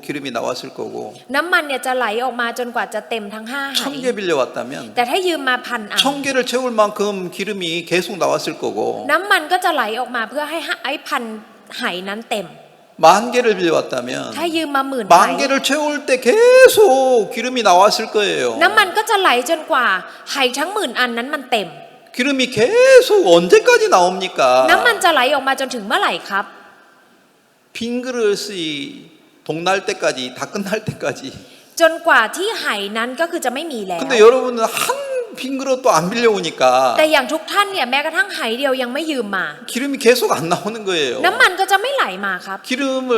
기름이 나왔을 거고 น้ำมันเนี่ยจะไหลออกมาจนกว่าจะเต็มทั้ง5 ไห 1,000개 빌려왔다면 แต่ถ้ายืมมา1,000 อัน 1,000개를 채울 만큼 기름이 계속 나왔을 거고 น้ำมันก็จะไหลออกมาเพื่อให้ไอ้1,000 ไหนั้นเต็ม 10,000개를 빌려왔다면 ถ้ายืมมา10,000 ไห 10,000개를 채울 때 계속 기름이 나왔을 거예요. น้ำมันก็จะไหลจนกว่าไหทั้ง10,000 อันนั้นมันเต็ม 기름이 계속 언제까지 나옵니까? น้ำมันจะไหลออกมาจนถึงเมื่อไหร่ครับ 빈 그릇이 동날 때까지 다 끝날 때까지. จนกว่าที่ไหนั้นก็คือจะไม่มีแล้ว 근데 여러분은 한 빈 그릇도 안 빌려오니까 แต่อย่างทุกท่านเนี่ยแม้กระทั่งไหเดียวยังไม่ยืมมา 기름이 계속 안 나오는 거예요. น้ำมันก็จะไม่ไหลมาครับ 기름을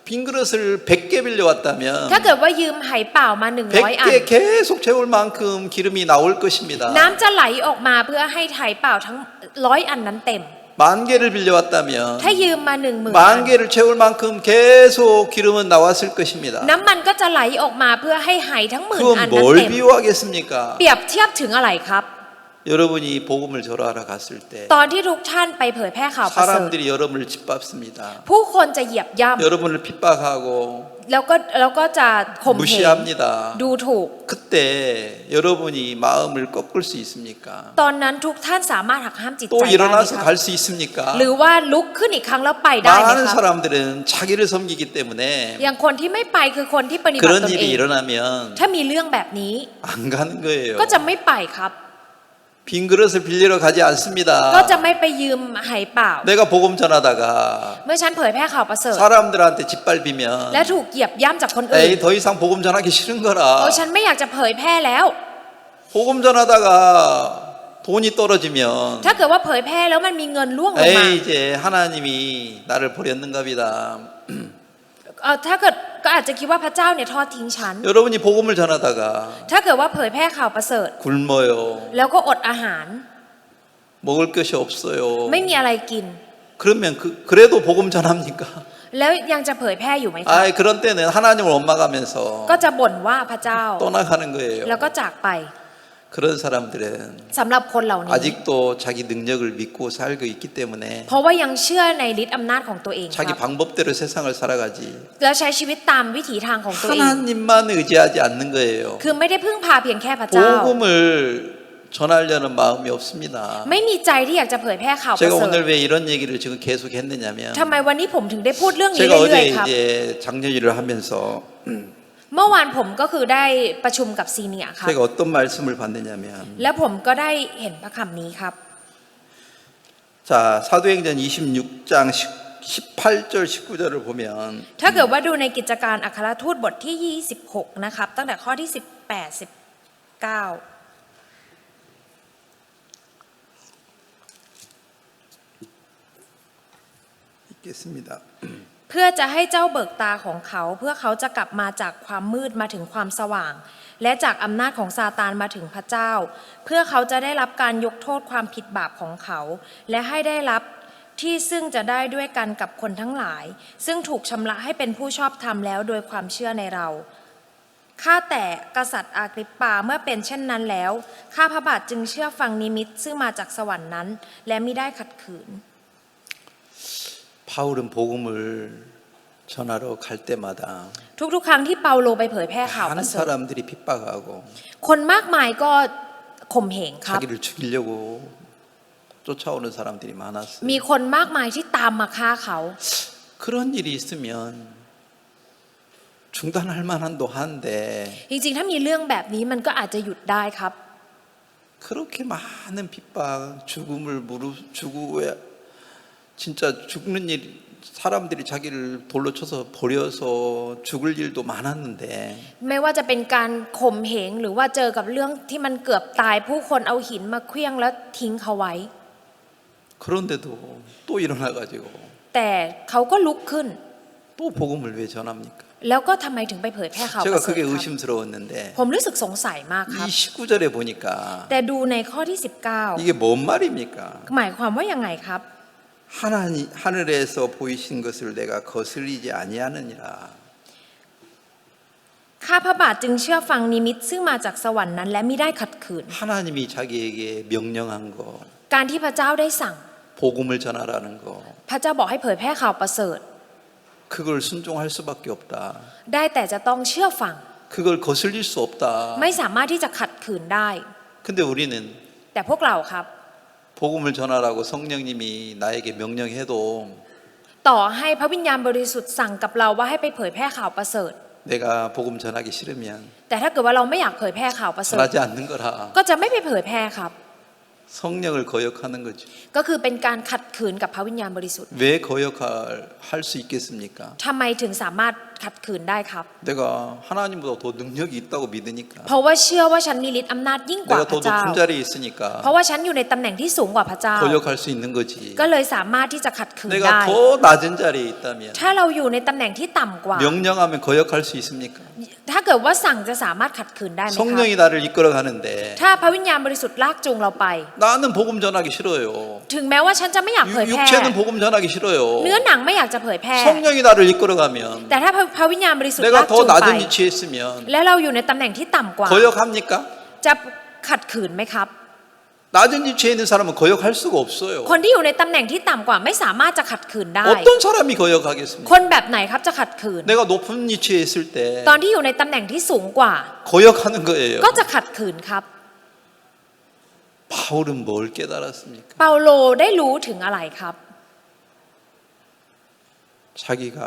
빈 그릇을 100개 빌려왔다면 ถ้าเกิดว่ายืมไหเปล่ามา100 อัน 100개 계속 채울 만큼 기름이 나올 것입니다. น้ำจะไหลออกมาเพื่อให้ไหเปล่าทั้ง100 อันนั้นเต็ม 10,000개를 빌려왔다면 ถ้ายืมมา10,000 อัน 10,000개를 채울 만큼 계속 기름은 나왔을 것입니다. น้ำมันก็จะไหลออกมาเพื่อให้ไหทั้ง10,000 อัน 그건 นั้น 뭘 เต็ม 비유하겠습니까? เปรียบเทียบถึงอะไรครับ 여러분이 복음을 전하러 갔을 때 ตอนที่ทุกท่านไปเผยแพร่ข่าวประเสริฐ 사람들이 여러분을 짓밟습니다. ผู้คนจะเหยียบย่ 여러분을 핍박하고 ำแล้วก็จะข่มเหง 무시합니다. ดูถูก 그때 여러분이 마음을 꺾을 수 있습니까? ตอนนั้นทุกท่านสามารถหักห้ามจิต 또 ใจได้ไหม 일어나서 ครับ 갈 수 있습니까? หรือว่าลุกขึ้นอีกครั้งแล้วไปได้ไหม 많은 ครับ 사람들은 자기를 섬기기 때문에 อย่างคนที่ไม่ไปคือคนที่ปฏิบัติต 그런 นเอ 일이 ง 일어나면 ถ้ามีเรื่องแบบนี้ 안 가는 거예요. ก็จะไม่ไปครับ 빈 그릇을 빌리러 가지 ก็ 않습니다. จะไม่ไปยืมไหเปล่า 내가 복음 전하다가 เมื่อฉันเผยแพร่ข่าวประเสริฐ 사람들한테 짓밟히면 และถูกเหยียบย่ำจากคนอื่น 에이 더 이상 복음 전하기 싫은 โอ้ 거라. ฉันไม่อยากจะเผยแพร่แล้ว 복음 전하다가 돈이 떨어지면 ถ้าเกิดว่าเผยแพร่แล้วมันมีเงินล่วงลงมา 에이 이제 하나님이 나를 버렸는가비다. ถ้าเกิดก็อาจจะคิดว่าพระเจ้าเนี่ยทอดทิ้งฉัน 여러분이 복음을 전하다가 ถ้าเกิดว่าเผยแพร่ข่าวประเสริฐ 굶어요. แล้วก็อดอาหาร 먹을 것이 없어요. ไม่มีอะไรกิน 그러면 그래도 복음 전합니까? แล้วยังจะเผยแพร่อยู่ไหมครับ 아 그런 때는 하나님을 원망하면서 ก็จะบ่นว่าพระเจ้า 떠나가는 거예요. แล้วก็จากไป 그런 사람들은 สำหรับคนเหล่านี้ 아직도 자기 능력을 믿고 살고 있기 때문에 เพราะว่ายังเชื่อในฤทธิ์อำนาจของตัวเองค 자기 รับ 방법대로 세상을 살아가지 แล้วใช้ชีวิตตามวิถีทางของตัวเอง 하나님만 의지하지 않는 거예요. คือไม่ได้พึ่งพาเพียงแค่พระเจ้า 복음을 전하려는 마음이 없습니다. ไม่มีใจที่อยากจะเผยแพร่ข่าวประ 제가 เสริฐ 오늘 왜 이런 얘기를 지금 계속 했느냐면 ทำไมวันนี้ผมถึงได้พูดเรื่องนี้ 제가 เรื่อย 어제 ๆครับ 이제 장년일을 하면서 เมื่อวานผมก็คือได้ประชุมกับซีเนียร์ครับ 제가 어떤 말씀을 받느냐면 และผมก็ได้เห็นพระคำนี้ครับ 자 사도행전 26장 18절 19절을 보면 ถ้าเกิดว่าดูในกิจการอัครทูตบทที่ 26 นะครับ ตั้งแต่ข้อที่ 18 19 읽겠습니다. เพื่อจะให้เจ้าเบิกตาของเขาเพื่อเขาจะกลับมาจากความมืดมาถึงความสว่าง และจากอำนาจของซาตานมาถึงพระเจ้า เพื่อเขาจะได้รับการยกโทษความผิดบาปของเขา และให้ได้รับที่ซึ่งจะได้ด้วยกันกับคนทั้งหลาย ซึ่งถูกชำระให้เป็นผู้ชอบธรรมแล้วโดยความเชื่อในเราข้าแต่กษัตริย์อากริปปาเมื่อเป็นเช่นนั้นแล้วข้าพระบาทจึงเชื่อฟังนิมิตซึ่งมาจากสวรรค์นั้น และมิได้ขัดขืน 바울은 복음을 전하러 갈 때마다 ทุกๆครั้งที่เปาโลไปเผยแพร่ข่าวป 많은 ระเสริฐ 사람들이 핍박하고 คนมากมายก็ข่มเหงครับ 자기를 죽이려고 쫓아오는 사람들이 많았어요. มีคนมากมายที่ตามมาฆ่าเขา 그런 일이 있으면 중단할 만한도 한데 จริงๆถ้ามีเรื่องแบบนี้มันก็อาจจะหยุดได้ครับ 그렇게 많은 핍박, 죽음을 죽어야 진짜 죽는 일 사람들이 자기를 돌로 쳐서 버려서 죽을 일도 많았는데 ไม่ว่าจะเป็นการข่มเหงหรือว่าเจอกับเรื่องที่มันเกือบตายผู้คนเอาหินมาเคลี้ยงแล้วทิ้งเขาไว้ 그런데도 또 일어나 가지고 แต่เขาก็ลุกขึ้น 또 복음을 왜 전합니까? แล้วก็ทำไมถึงไปเผยแพร่ข่าวประ 제가 เสริฐ 그게 ครับ 의심스러웠는데 ผมรู้สึกสงสัยมากครับ 이 19절에 보니까 แต่ดูในข้อที่ 이게 뭔 말입니까? 19 หมายความว่ายังไงครับ 하늘에서 보이신 것을 내가 거슬리지 아니하느니라. ข้าพระบาทจึงเชื่อฟังนิมิตซึ่งมาจากสวรรค์นั้นและมิได้ขัดขืน 하나님이 자기에게 명령한 거, การที่พระเจ้าได้สั่ง 복음을 전하라는 거, พระเจ้าบอกให้เผยแพร่ข่าวประเสริฐ 그걸 순종할 수밖에 없다. ได้แต่จะต้องเชื่อฟัง 그걸 거슬릴 수 없다. ไม่สามารถที่จะขัดขืนได้ 근데 우리는 แต่พวกเราครับ 복음을 전하라고 성령님이 나에게 명령해도 ต่อให้พระวิญญาณบริสุทธิ์สั่งกับเราว่าให้ไปเผยแพร่ข่าวประเสริฐ 내가 복음 전하기 싫으면 แต่ถ้าเกิดว่าเราไม่อยากเผยแพร่ข่าวประเสริฐ 전하지 않는 거라. ก็จะไม่ไปเผยแพร่ครับ 성령을 거역하는 거죠. ก็คือเป็นการขัดขืนกับพระวิญญาณบริสุทธิ์ 왜 거역할 수 있겠습니까? ทำไมถึงสามารถขัดขืนได้ครับ 내가 하나님보다 더 능력이 있다고 믿으니까. เพราะว่าเชื่อว่าฉันมีฤทธิ์อำนาจยิ่งกว่า 내가 พ 더 ระเจ้า 높은 자리에 있으니까 เพราะว่าฉันอยู่ในตำแหน่งที่สูงกว่าพระเจ้า 거역할 수 있는 거지. ก็เลยสามารถที่จะขัดขืนได้ 내가 더 낮은 자리에 있다면 ถ้าเราอยู่ในตำแหน่งที่ต่ำกว่า 명령하면 거역할 수 있습니까? ถ้าเกิดว่าสั่งจะสามารถขัดขืนได้ไหมครับ 성령이 나를 이끌어 가는데 ถ้าพระวิญญาณบริสุทธิ์ลากจูงเราไป 나는 복음 전하기 싫어요. ถึงแม้ว่าฉันจะไม่อยากเผยแพร่ 육체는 복음 전하기 싫어요. เนื้อหนังไม่อยากจะเผยแพร่ 성령이 나를 이끌어 가면 แต่ถ้าพระวิญญาณบริสุทธิ์ 내가 ลากจู 더 งไป 낮은 위치에 있으면 และเราอยู่ในตำแหน่งที่ต่ำกว่า 거역합니까? จะขัดขืนไหมครับ 낮은 위치에 있는 사람은 거역할 수가 없어요. คนที่อยู่ในตำแหน่งที่ต่ำกว่าไม่สามารถจะขัดขืนได้ 어떤 사람이 거역하겠습니까? คนแบบไหนครับจะขัดขืน 내가 높은 위치에 있을 때 ตอนที่อยู่ในตำแหน่งที่สูงกว่า 거역하는 거예요. ก็จะขัดขืนครับ 바울은 뭘 깨달았습니까? เปาโลได้รู้ถึงอะไรครับ 자기가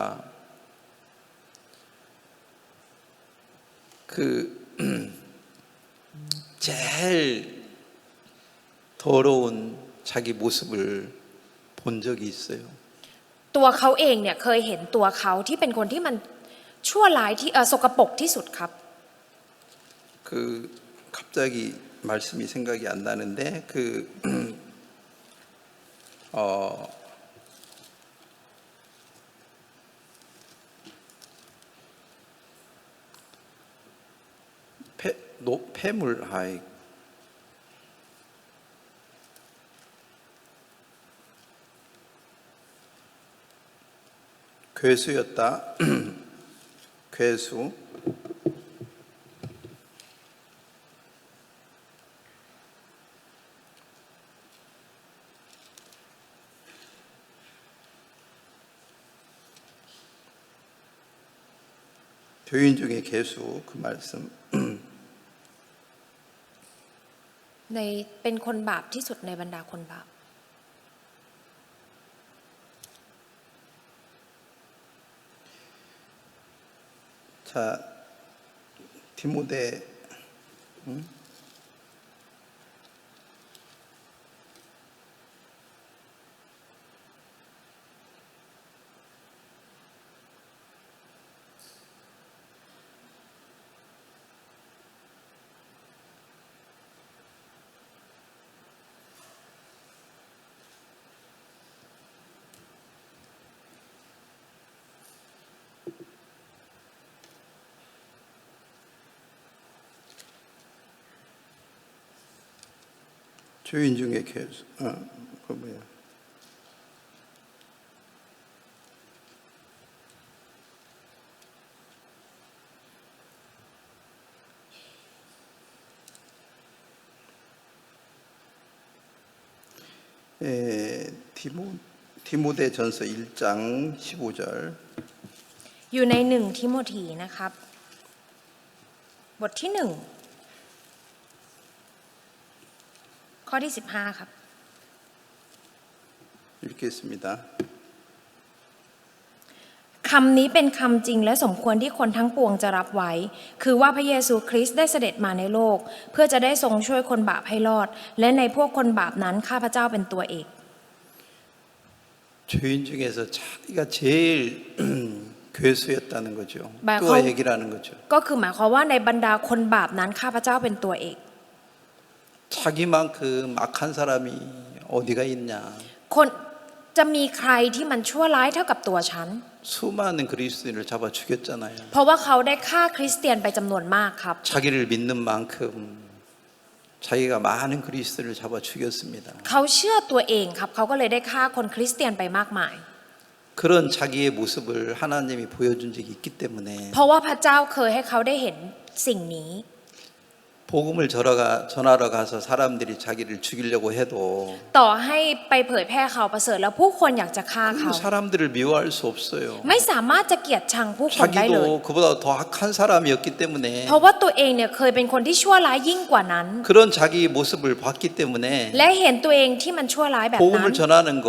그 제일 더러운 자기 모습을 본 적이 있어요. ตัวเขาเองเนี่ยเคยเห็นตัวเขาที่เป็นคนที่มันชั่วร้ายที่สกปรกที่สุดครับ 그 갑자기 말씀이 생각이 안 나는데 그 폐물 아이 괴수였다. 괴수. 교인 중에 괴수 그 말씀. ในเป็นคนบาปที่สุดในบรรดาคนบาป 자, 디모데 주인 중에 괴수. 그 뭐야? 디모데전서 1장 15절. อยู่ในหนึ่งทิโมธีนะครับ บทที่1 ข้อที่15ครับ 읽겠습니다. คำนี้เป็นคำจริงและสมควรที่คนทั้งปวงจะรับไว้ คือว่าพระเยซูคริสต์ได้เสด็จมาในโลก เพื่อจะได้ทรงช่วยคนบาปให้รอด และในพวกคนบาปนั้นข้าพเจ้าเป็นตัวเอก 죄인 중에서 자기가 제일 괴수였다는 거죠. 말 또 거- 얘기라는 거죠. ก็คือหมายความว่าในบรรดาคนบาปนั้นข้าพเจ้าเป็นตัวเอก 자기만큼 악한 사람이 어디가 있냐. คนจะมีใครที่มันชั่วร้ายเท่ากับตัวฉัน 수많은 그리스도인을 잡아 죽였잖아요. เพราะว่าเขาได้ฆ่าคริสเตียนไปจำนวนมากครับ 자기를 믿는 만큼 자기가 많은 그리스도인을 잡아 죽였습니다. เขาเชื่อตัวเองครับเขาก็เลยได้ฆ่าคนคริสเตียนไปมากมาย 그런 자기의 모습을 하나님이 보여준 적이 있기 때문에 เพราะว่าพระเจ้าเคยให้เขาได้เห็นสิ่งนี้ 복음을 전하러 가서 사람들이 자기를 죽이려고 해도 ต่อให้ไปเผยแพร่ข่าวประเสริฐแล้วผู้คนอยากจะฆ่าเขา 그 사람들을 미워할 수 없어요. ไม่สามารถจะเกลียดชังผู้คนได้เลย 자기도 그보다 더 악한 사람이었기 때문에 เพราะว่าตัวเองเนี่ยเคยเป็นคนที่ชั่วร้ายยิ่งกว่านั้น 그런 자기 모습을 봤기 때문에 และเห็นตัวเองที่มันชั่วร้ายแบบนั้น 복음을 전하는 거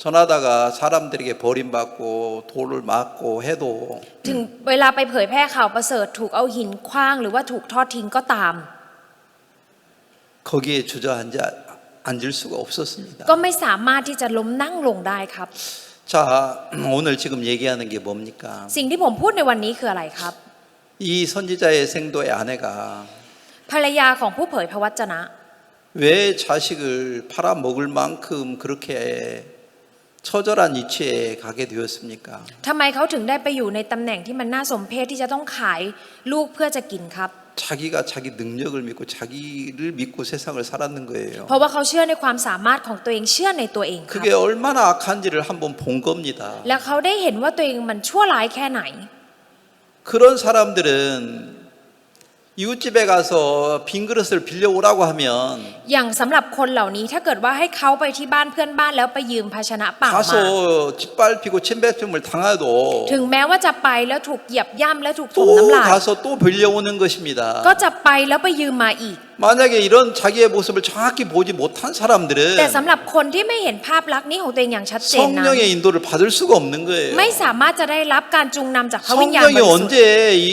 전하다가 사람들에게 버림받고 돌을 맞고 해도 ถึงเวลาไปเผยแพร่ข่าวประเสริฐถูกเอาหินขว้างหรือว่าถูกทอดทิ้งก็ตาม 거기에 주저앉아 앉을 수가 없었습니다. ก็ไม่สามารถที่จะล้มนั่งลงได้ครับ 자, 오늘 지금 얘기하는 게 뭡니까? สิ่งที่ผมพูดในวันนี้คืออะไรครับ 이 선지자의 생도의 아내가 ภรรยาของผู้เผยพระวจนะ 왜 자식을 팔아먹을 만큼 그렇게 처절한 위치에 가게 되었습니까? ทำไมเขาถึงได้ไปอยู่ในตำแหน่งที่มันน่าสมเพชที่จะต้องขายลูกเพื่อจะกินครับ 자기가 자기 능력을 믿고 자기를 믿고 세상을 살았는 거예요. เพราะว่าเขาเชื่อในความสามารถของตัวเองเชื่อในตัวเองครับ 그게 얼마나 악한지를 한번 본 겁니다. และเขาได้เห็นว่าตัวเองมันชั่วร้ายแค่ไหน 그런 사람들은 이웃집에 가서 빈 그릇을 빌려오라고 하면 อย่างสำหรับคนเหล่านี้ถ้าเกิดว่าให้เขาไปที่บ้านเพื่อนบ้านแล้วไปยืมภาชนะเปล่ามา 가서 짓밟히고 침뱉음을 당해도 ถึงแม้ว่าจะไปแล้วถูกเหยียบย่ำและถูกถม 또 น้ำลาย 가서 또 빌려오는 것입니다. ก็จะไปแล้วไปยืมมาอีก 만약에 이런 자기의 모습을 정확히 보지 못한 사람들은 แต่สำหรับคนที่ไม่เห็นภาพลักษณ์นี้ของตัวเองอย่างชัดเจนนั้น 성령의 인도를 받을 수가 없는 거예요. ไม่สามารถจะได้รับการจูงนำจากพระวิญญาณบ 성령이 ริสุทธิ์ 언제 이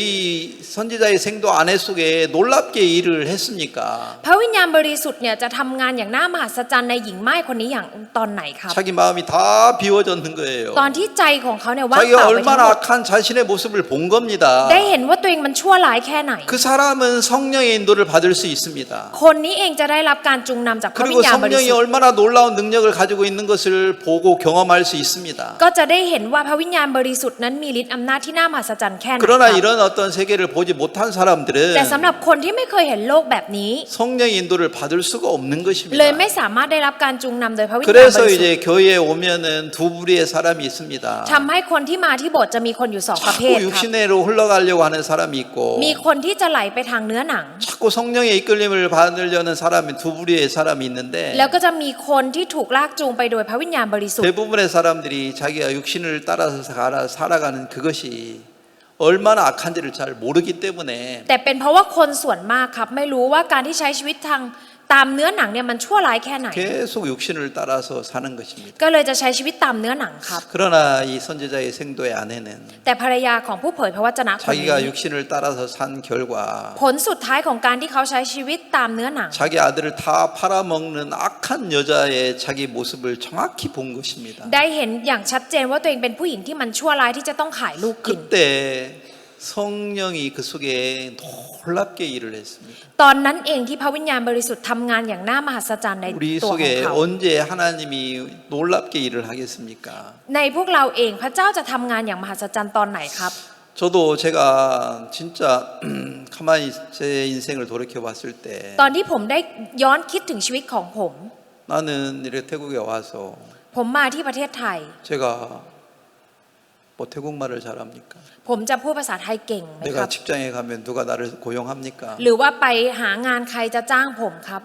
선지자의 생도 아내 속에 놀랍게 일을 했습니까? พระวิญญาณบริสุทธิ์เนี่ยจะทำงานอย่างน่ามหัศจรรย์ในหญิงไม้คนนี้อย่างตอนไหนครับ 자기 마음이 다 비워졌는 거예요. ตอนที่ใจของเขาเนี่ยว่าง 자기가 เปล่าไปทั้ง 얼마나 หมด 악한 자신의 모습을 본 겁니다. ได้เห็นว่าตัวเองมันชั่วร้ายแค่ไหน 그 사람은 성령의 인도를 받을 수 있습니다. คนนี้เองจะได้รับการจูงนำจากพระวิญ 그리고 ญาณบริ 성령이 สุทธิ์ 얼마나 놀라운 능력을 가지고 있는 것을 보고 경험할 수 있습니다. ก็จะได้เห็นว่าพระวิญญาณบริสุทธิ์นั้นมีฤทธิ์อำนาจที่น่ามหัศจรรย์แค่ไหนค 그러나 รับ 이런 어떤 세계를 보지 못한 사람들은 แต่สำหรับคนที่ไม่เคยเห็นโลกแบบนี้ 성령의 인도를 받을 수가 없는 เลย 것입니다. ไม่สามารถได้รับการจูงนำโดยพระวิญญาณบ 그래서 ริสุทธิ์ 이제 교회에 오면은 두 부류의 사람이 있습니다. ทำให้คนที่มาที่โบสถ์จะมีคนอยู่สองประเภท 자꾸 ครับ 육신으로 흘러가려고 하는 사람이 있고 มีคนที่จะไหลไปทางเนื้อหนัง 자꾸 성령의 이끌림을 받으려는 사람이 두 부류의 사람이 있는데 แล้วก็จะมีคนที่ถูกลากจูงไปโดยพระวิญญาณบริสุทธิ์ 대부분의 사람들이 자기가 육신을 따라서 살아가는 그것이 얼마나 악한지를 잘 모르기 때문에 แต่เป็นเพราะว่าคนส่วนมากครับไม่รู้ว่าการที่ใช้ชีวิตทางตามเนื้อหนังเนี่ยมันชั่วร้ายแค่ไหน 계속 육신을 따라서 사는 것입니다. ก็เลยจะใช้ชีวิตตามเนื้อหนังครับ 그러나 이 선지자의 생도의 아내는 แต่ภรรยาของผู้เผยพระวจนะคนนี้ 자기가 육신을 따라서 산 결과 ผลสุดท้ายของการที่เขาใช้ชีวิตตามเนื้อหนัง 자기 아들을 다 팔아먹는 악한 여자의 자기 모습을 정확히 본 것입니다. ได้เห็นอย่างชัดเจนว่าตัวเองเป็นผู้หญิงที่มันชั่วร้ายที่จะต้องขายลูกกิน 그때 성령이 그 속에 놀랍게 일을 했습니다. ตอนนั้นเองที่พระวิญญาณบริสุทธิ์ทำงานอย่างน่ามหัศจรรย์ใน 우리 ตัวของ 속에 เขา 언제 하나님이 놀랍게 일을 하겠습니까? ในพวกเราเองพระเจ้าจะทำงานอย่างมหัศจรรย์ตอนไหนครับ 저도 제가 진짜 가만히 제 인생을 돌이켜 봤을 때 ตอนที่ผมได้ย้อนคิดถึงชีวิตของผม 나는 이렇게 태국에 와서 ผมมาที่ประเทศไทย 제가 뭐 태국말을 잘합니까? ผมจะพูดภาษาไทยเก่งไหมค 내가 รับ 직장에 가면 누가 나를 고용합니까? หรือว่าไปหางานใครจะจ้างผมครับ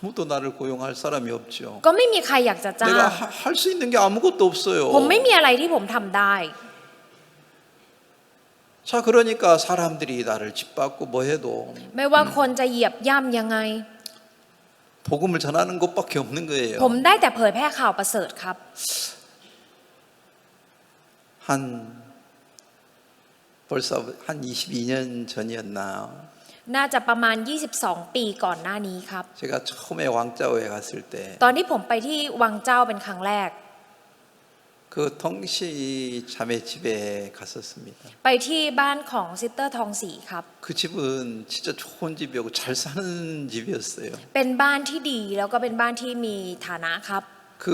아무도 나를 고용할 사람이 없죠. ก็ไม่มีใครอยากจะจ้าง 내가 할 수 있는 게 아무것도 없어요. ผมไม่มีอะไรที่ผมทำได้ 자, 그러니까 사람들이 나를 짓밟고 뭐 해도 ไม่ว่าคนจะเหยียบย่ำยังไง 복음을 전하는 것밖에 없는 ผม 거예요. ได้แต่เผยแพร่ข่าวประเสริฐครับ 한 벌써 한 22년 전이었나. น่าจะประมาณ 22 ปีก่อนหน้านี้ครับ 제가 처음에 왕자오에 갔을 때 ตอนที่ผมไปที่วังเจ้าเป็นครั้งแรก 그 텅시 자매 집에 갔었습니다. ไปที่บ้านของซิสเตอร์ทองศรีครับ 그 집은 진짜 좋은 집이고 잘 사는 집이었어요. เป็นบ้านที่ดีแล้วก็เป็นบ้านที่มีฐานะครับ 그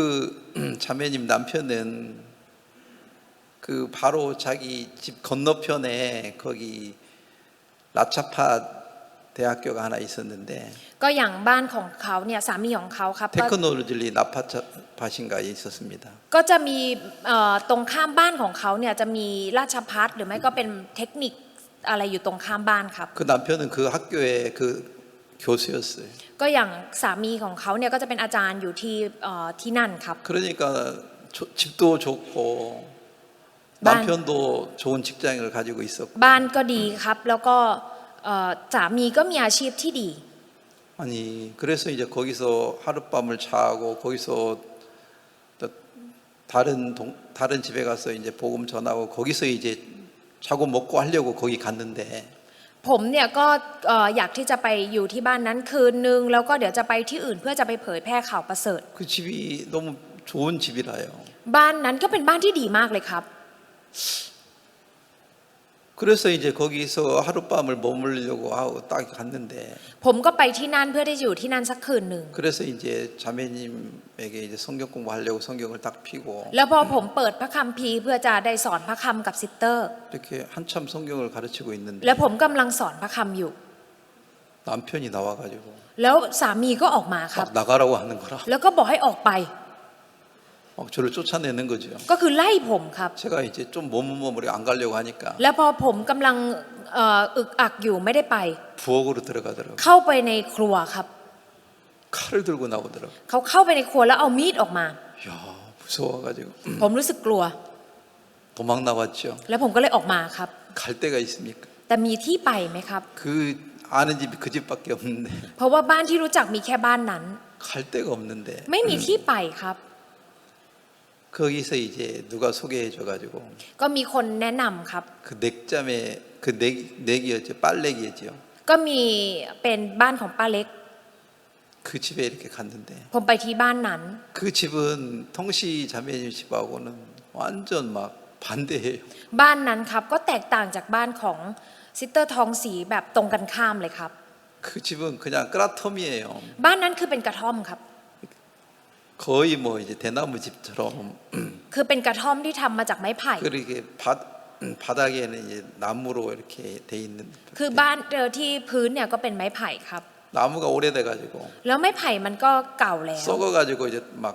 자매님 남편은 그 바로 자기 집 건너편에 거기 라차파 대학교가 하나 있었는데 ก็อย่างบ้านของเขาเนี่ยสามีของเขาครับก็ 테크놀로지 나파밭인가에 있었습니다. ก็จะมีตรงข้ามบ้านของเขาเนี่ยจะมีราชภัฏหรือไม่ก็เป็นเทคนิคอะไรอยู่ตรงข้ามบ้านครับ 그 남편은 그 학교의 그 교수였어요. ก็อย่างสามีของเขาเนี่ยก็จะเป็นอาจารย์อยู่ที่นั่นครับ 그러니까 집도 좋고 반- 남편도 좋은 직장을 가지고 있었고 บ้านก็ดีครับแล้วก็สามีก็มีอาชีพที่ดี 아니 그래서 이제 거기서 하룻밤을 자고 거기서 또 다른 집에 가서 이제 복음 전하고 거기서 이제 자고 먹고 하려고 거기 갔는데 ผมเนี่ยก็อยากที่จะไปอยู่ที่บ้านนั้นคืนนึงแล้วก็เดี๋ยวจะไปที่อื่นเพื่อจะไปเผยแพร่ข่าวประเสริฐ 그 집이 너무 좋은 집이라요. บ้านนั้นก็เป็นบ้านที่ดีมากเลยครับ 그래서 이제 거기서 하룻밤을 머무르려고 하고 딱 갔는데 ผมก็ไปที่นั่นเพื่อที่จะอยู่ที่นั่นสักคืนหนึ่ง 그래서 이제 자매님에게 이제 성경 공부하려고 성경을 딱 펴고 แล้วพอผมเปิดพระคัมภีร์เพื่อจะได้สอนพระคำกับซิสเตอร์ 이렇게 한참 성경을 가르치고 있는데 แล้วผมกำลังสอนพระคำอยู่ 남편이 나와가지고 แล้วสามีก็ออกมาครับ 막 나가라고 하는 거라 แล้วก็บอกให้ออกไป 막 저를 쫓아내는 거죠. ก็คือไล่ผมครับ 제가 이제 좀 머뭇머뭇하게 안 가려고 하니까 แล้วพอผมกำลังอึกอักอยู่ไม่ได้ไป 부엌으로 들어가더라고. เข้าไปในครัวครับ 칼을 들고 나오더라고. เขาเข้าไปในครัวแล้วเอามีดออกมา 야 무서워가지고 ผมรู้สึกกลัว 도망 나왔죠. แล้วผมก็เลยออกมาครับ 갈 데가 있습니까? แต่มีที่ไปไหมครับ 그 아는 집이 그 집밖에 없는데 เพราะว่าบ้านที่รู้จักมีแค่บ้านนั้น 갈 데가 없는데 ไม่มีที่ไปครับ 거기서 이제 누가 소개해줘가지고 ก็มีคนแนะนำครับ 그 넥잠에 그 넥이었죠. 빨래기였죠. ก็มีเป็นบ้านของป้าเล็ก 그 집에 이렇게 갔는데 ผมไปที่บ้านนั้น 그 집은 통시 자매님 집하고는 완전 막 반대해요. บ้านนั้นครับก็แตกต่างจากบ้านของซิสเตอร์ทองศรีแบบตรงกันข้ามเลยครับ 그 집은 그냥 끄라텀이에요. บ้านนั้นคือเป็นกระท่อมครับ 거의 뭐 이제 대나무 집처럼 คือเป็นกระท่อมที่ทำมาจากไม้ไผ่ 그렇게 바닥에는 이제 나무로 이렇게 돼 있는 คือบ้านที่พื้นเนี่ยก็เป็นไม้ไผ่ครับ 나무가 오래돼가지고 แล้วไม้ไผ่มันก็เก่าแล้ว 썩어가지고 이제 막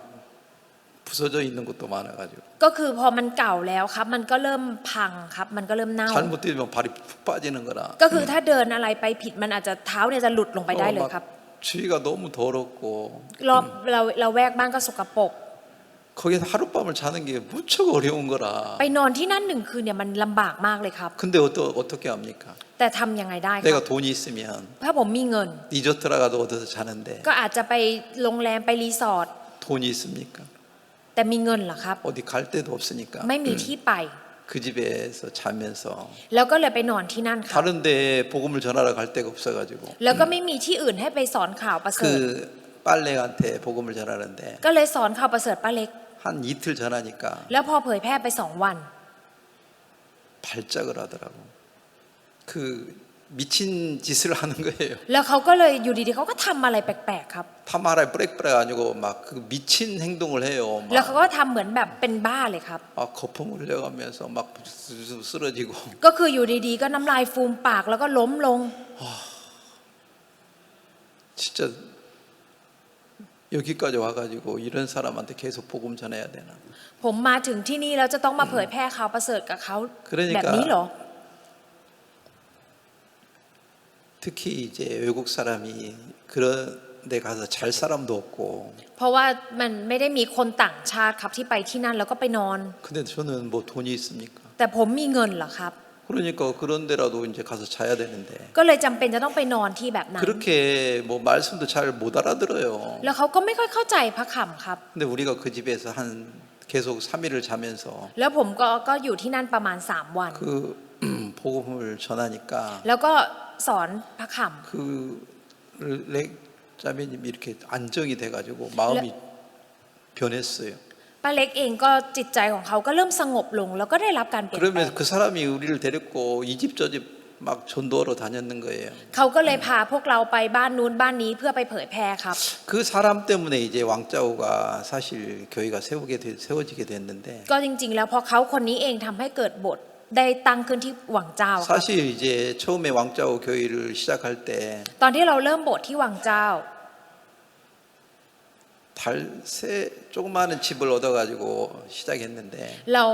부서져 있는 것도 많아가지고 ก็คือพอมันเก่าแล้วครับ มันก็เริ่มพังครับ มันก็เริ่มเน่า 잘못 뛰면 발이 푹 빠지는 거라 ก็คือถ้าเดินอะไรไปผิดมันอาจจะเท้าเนี่ยจะหลุดลงไปได้เลยครับ 주위가 너무 더럽고 รอบเราแวกบ้านก็สกปรก 거기서 하룻밤을 자는 게 무척 어려운 거라 ไปนอนที่นั่นหนึ่งคืนเนี่ยมันลำบากมากเลยครับ 근데 어떻게 합니까? แต่ทำยังไงได้ค 내가 รับ 돈이 있으면 ถ้าผมมีเงิน 리조트라 가도 얻어서 자는데 ก็อาจจะไปโรงแรมไปรีสอร์ท 돈이 있습니까? แต่มีเงินเหรอครับ 어디 갈 데도 없으니까 ไม่มีที่ไป 그 집에서 자면서 แล้วก็เลยไปนอนที่นั่นครับ 다른데 복음을 전하러 갈 데가 없어가지고 แล้วก็ไม่มีที่อื่นให้ไปสอนข่าวประเสริฐ 그 빨래한테 복음을 전하는데 ก็เลยสอนข่าวประเสริฐป้าเล็ก 한 이틀 전하니까 แล้วพอเผยแพร่ไป2 วัน 발작을 하더라고. 그 미친 짓을 하는 거예요. แล้วเขาก็เลยอยู่ดีๆเขาก็ทำอะไรแปลกๆครับ 타마라에 뿌렉뿌렉 아니고 막 그 미친 행동을 해요. แล้วเขาก็ทำเหมือนแบบเป็นบ้าเลยครับ 막 거품 흘려가면서 막 쓰러지고 ก็คืออยู่ดีๆก็น้ำลายฟูมปากแล้วก็ล้มลง 진짜 여기까지 와가지고 이런 사람한테 계속 복음 전해야 되나? ผมมาถึงที่นี่แล้วจะต้องมาเผยแพร่ข่าวประเสริฐกับเขา 그러니까 แบบนี้เหรอ 특히 이제 외국 사람이 그런 데 가서 잘 사람도 없고 เพราะว่ามันไม่ได้มีคนต่างชาติครับที่ไปที่นั่นแล้วก็ไปนอน 근데 저는 뭐 돈이 있습니까? แต่ผมมีเงินเหรอครับ 그러니까 그런 데라도 이제 가서 자야 되는데 ก็เลยจำเป็นจะต้องไปนอนที่แบบนั้น 그렇게 뭐 말씀도 잘 못 알아들어요. แล้วเขาก็ไม่ค่อยเข้าใจพระคำครับ 근데 우리가 그 집에서 한 계속 3일을 자면서 แล้วผมก็อยู่ที่นั่นประมาณ3 วัน 그 복음을 전하니까 แล้วก็สอนพระค 그 렉자매님이 이렇게 안정이 돼가지고 마음이 변했어요. ำป้าเล็กเองก็จิตใจของเขาก็เริ่มสงบลง แล้วก็ได้รับการเปลี่ยนแปลง 그러면서 그 사람이 우리를 데리고 이 집 저 집 막 전도하러 다녔는 거예요. เขาก็เลยพาพวกเราไปบ้านนู้นบ้านนี้เพื่อไปเผยแพร่ครับ 그 사람 때문에 이제 왕자오가 사실 교회가 세워지게 됐는데 ก็จริงๆ แล้วเพราะเขาคนนี้เองทำให้เกิดโบสถ์ได้ตั้งขึ้นที่หวังเจ้าครับ 사실 이제 처음에 왕자오 교회를 시작할 때 ตอนที่เราเริ่มโบสถ์ที่หวังเจ้า 조그마한 집을 얻어가지고 시작했는데 เรา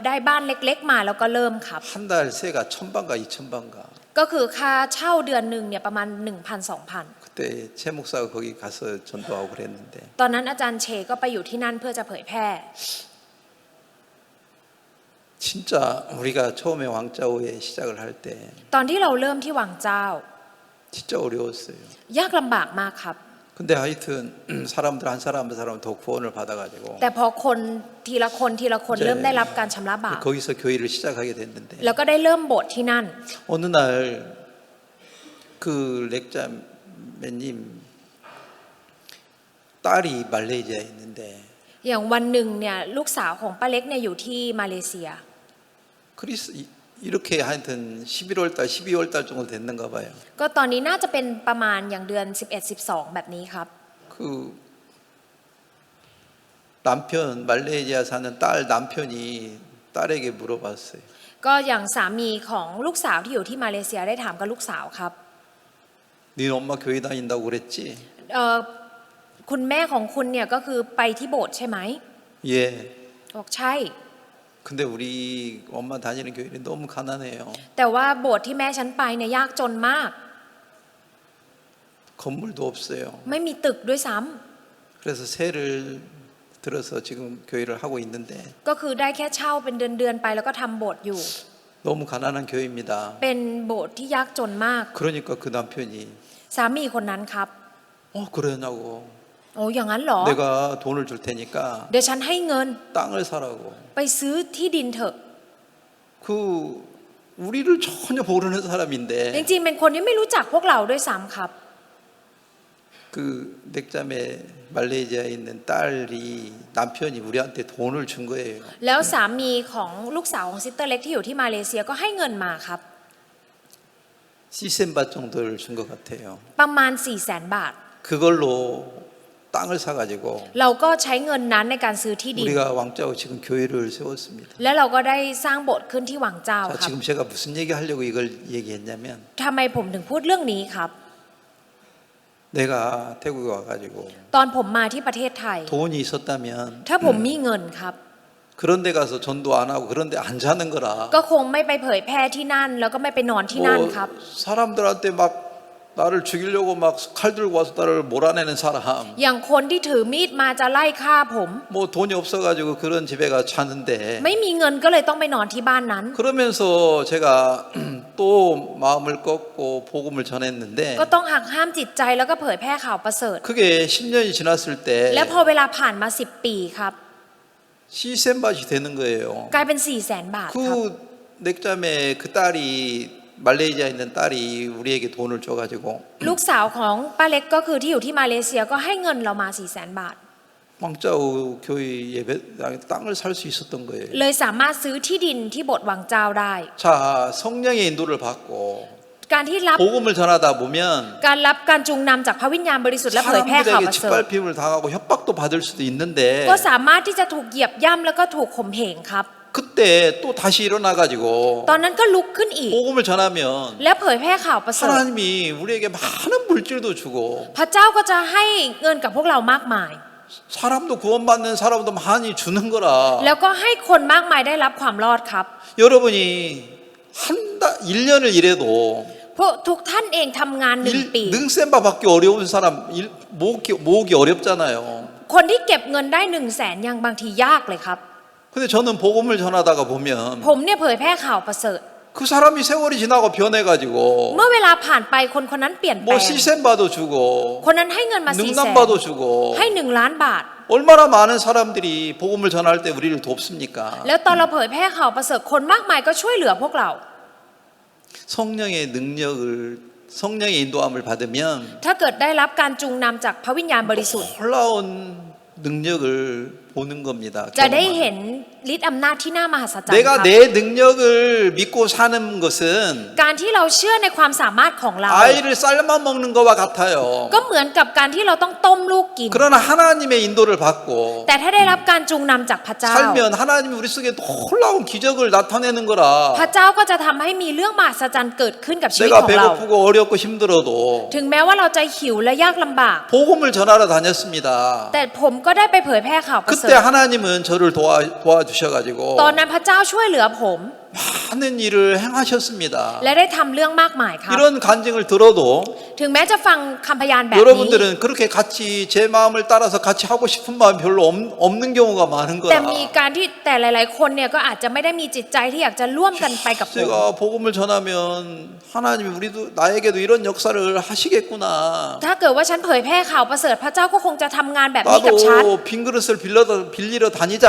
ได้บ้านเล็กๆมาแล้วก็เริ่มครับ 한 달 세가 1,000반가 2,000반가 ก็คือค่าเช่าเดือนหนึ่งเนี่ยประมาณ 1,000-2,000 그때 최 목사가 거기 가서 전도하고 그랬는데 ตอนนั้นอาจารย์เชก็ไปอยู่ที่นั่นเพื่อจะเผยแพร่ 진짜 우리가 처음에 왕자오에 시작을 할 때 ตอนที่เราเริ่มที่หวังเจ้า 진짜 어려웠어요. ยากลำบากมากครับ 근데 하여튼 사람들 한 사람 한 사람 더 구원을 받아가지고 แต่พอคนทีละคนทีละคนเริ่มได้รับการชำระบาป 거기서 교회를 시작하게 됐는데 แล้วก็ได้เริ่มโบสถ์ที่นั่น 어느 날 그 렉자매님 딸이 말레이시아에 있는데 อย่างวันหนึ่งเนี่ยลูกสาวของป้าเล็กเนี่ยอยู่ที่มาเลเซีย 이렇게 하여튼 11월 달 12월 달 정도 됐는가 봐요. ก็ตอนนี้น่าจะเป็นประมาณอย่างเดือน 11-12 แบบนี้ครับ 그 남편 말레이시아 사는 딸 남편이 딸에게 물어봤어요. ก็อย่างสามีของลูกสาวที่อยู่ที่มาเลเซียได้ถามกับลูกสาวครับ 네 엄마 교회 다닌다고 그랬지? คุณแม่ของคุณเนี่ยก็คือไปที่โบสถ์ใช่ไหม 예. บอกใช่ 근데 우리 엄마 다니는 교회는 너무 가난해요. แต่ว่าโบสถ์ที่แม่ฉันไปเนี่ยยากจนมาก 건물도 없어요. ไม่มีตึกด้วยซ้ำ 그래서 세를 들어서 지금 교회를 하고 있는데 ก็คือได้แค่เช่าเป็นเดือนๆไปแล้วก็ทำโบสถ์อยู่ 너무 가난한 교회입니다. เป็นโบสถ์ที่ยากจนมาก 그러니까 그 남편이 สามีคนนั้นครับ 그러냐고. โอ้อย่างนั้นเหรอ 내가 돈을 줄 테니까 เดี๋ยวฉันให้เงิน 땅을 사라고. ไปซื้อที่ดินเถอะ 그 우리를 전혀 모르는 จ 사람인데 ริงๆเป็นคนที่ไม่รู้จักพวกเราด้วยซ้ำครับ 그 넥자매 말레이시아에 있는 딸이 남편이 우리한테 돈을 준 거예요. แล้วสามีของลูกสาวของซิสเตอร์เล็กที่อยู่ที่มาเลเซียก็ให้เงินมาครับ 시센밭 정도를 준 것 같아요. ประมาณ 400,000 บาท 그걸로 땅을 사가지고 เราก็ใช้เงินนั้นในการซื้อที่ดิน 우리가 왕자오 지금 교회를 세웠습니다. และเราก็ได้สร้างโบสถ์ขึ้นที่หวังเจ้า 자, ครับ 지금 제가 무슨 얘기 하려고 이걸 얘기했냐면 ทำไมผมถึงพูดเรื่องนี้ครับ 내가 태국에 와가지고 ตอนผมมาที่ประเทศไทย 돈이 있었다면 ถ้าผมมีเงินครับ 그런 데 가서 전도 안 하고 그런 데 안 자는 거라. ก็คงไม่ไปเผยแพร่ที่นั่น แล้วก็ไม่ไปนอนที่นั่นครับ 사람들한테 막 나를 죽이려고 막 칼 들고 와서 나를 몰아내는 사람. อย่างคนที่ถือมีดมาจะไล่ฆ่าผม 뭐 돈이 없어가지고 그런 집에 가 자는데 ไม่มีเงินก็เลยต้องไปนอนที่บ้านนั้น 그러면서 제가 또 마음을 꺾고 복음을 전했는데 ก็ต้องหักห้ามจิตใจแล้วก็เผยแพร่ข่าวประเสริฐ 그게 10년이 지났을 때 และพอเวลาผ่านมา10 ปีครับ 시센밭이 되는 거예요. กลายเป็น 400,000 บาทครับ 그 넥자매 그 딸이 말레이시아에 있는 딸이 우리에게 돈을 줘가지고 ลูกสาวของป้าเล็กก็คือที่อยู่ที่มาเลเซียก็ให้เงินเรามา 400,000 บาท 왕자오 교회 예배 땅을 살 수 있었던 거예요. เลยสามารถซื้อที่ดินที่โบสถ์วังเจ้าได้ 자, 성령의 인도를 받고 การที่รับ 복음을 전하다 보면 การรับการจูงนำจากพระวิญญาณบริสุทธิ์และเผยแพร่ข่าว 사람들에게 ประเสริฐ 짓밟힘을 당하고 협박도 받을 수도 있는데 ก็สามารถที่จะถูกเหยียบย่ำแล้วก็ถูกข่มเหงครับ 그때 또 다시 일어나가지고 ตอนนั้นก็ลุกขึ้นอีก 복음을 전하면 และเผยแพร่ข่าวประเสริฐ 하나님이 우리에게 많은 물질도 주고 พระเจ้าก็จะให้เงินกับพวกเรามากมาย 사람도 구원받는 사람도 많이 주는 거라. แล้วก็ให้คนมากมายได้รับความรอดครับ 여러분이 1년을 일해도 พวกทุกท่านเองทำงาน1 ปี 능센바 받기 어려운 사람 모으기 어렵잖아요. คนที่เก็บเงินได้100,000ยังบางทียากเลยครับ 근데 저는 복음을 전하다가 보면 ผมเนี่ยเผยแพร่ข่าวประเสริฐ 그 사람이 세월이 지나고 변해가지고 เมื่อเวลาผ่านไปคนคนนั้นเปลี่ยนแปล 뭐 ง 시센바도 주고 คนนั้นให้เงินมา 능남바도 400,000 주고 ให้1 ล้านบาท 얼마나 많은 사람들이 복음을 전할 때 우리를 돕습니까? แล้วตอนเราเผยแพร่ข่าวประเสริฐคนมากมายก็ช่วยเหลือพวกเรา 성령의 능력을 성령의 인도함을 받으면 ถ้าเกิดได้รับการจูงนำจากพระวิญญาณบริสุทธิ์ 놀라운 능력을 보는 겁니다. จะได้ 경험하는. เห็นฤทธิ์อำนาจที่น่ามหัศจรรย์ 내가 ครับ 내 능력을 믿고 사는 것은 การที่เราเชื่อในความสามารถของเรา 아이를 삶아 먹는 것과 같아요. ก็เหมือนกับการที่เราต้องต้มลูกกิน 그러나 하나님의 인도를 받고 แต่ถ้าได้รับการจูงนำจากพระเจ้า 살면 하나님이 우리 속에 놀라운 기적을 나타내는 พระ 거라. เจ้าก็จะทำให้มีเรื่องมหัศจรรย์เกิดขึ้นกับชีวิต 내가 ของเรา 배고프고 어렵고 힘들어도 ถึงแม้ว่าเราจะหิวและยากลำบาก 복음을 전하러 다녔습니다. แต่ผมก็ได้ไปเผยแพร่ข่าวประเสริ 그때 ฐ 하나님은 저를 도와주셔가지고 ตอนนั้นพระเจ้าช่วยเหลือผม 많은 일을 행하셨습니다. และได้ทำเรื่องมากมายครับ 이런 간증을 들어도 ถึงแม้จะฟังคำพยานแบบนี้ 여러분들은 그렇게 같이 제 마음을 따라서 같이 하고 싶은 마음 별로 없는 경우가 많은 แต่ 거라. มีการที่แต่หลาย ๆ คนเนี่ยก็อาจจะไม่ได้มีจิตใจที่อยากจะร่วมกันไปกับผม 제가 복음을 전하면 하나님이 우리도 나에게도 이런 역사를 하시겠구나. ถ้าเกิดว่าฉันเผยแพร่ข่าวประเสริฐพระเจ้าก็คงจะทำงานแบบนี้กับฉัน 나도 빈 그릇을 빌리러 다니자.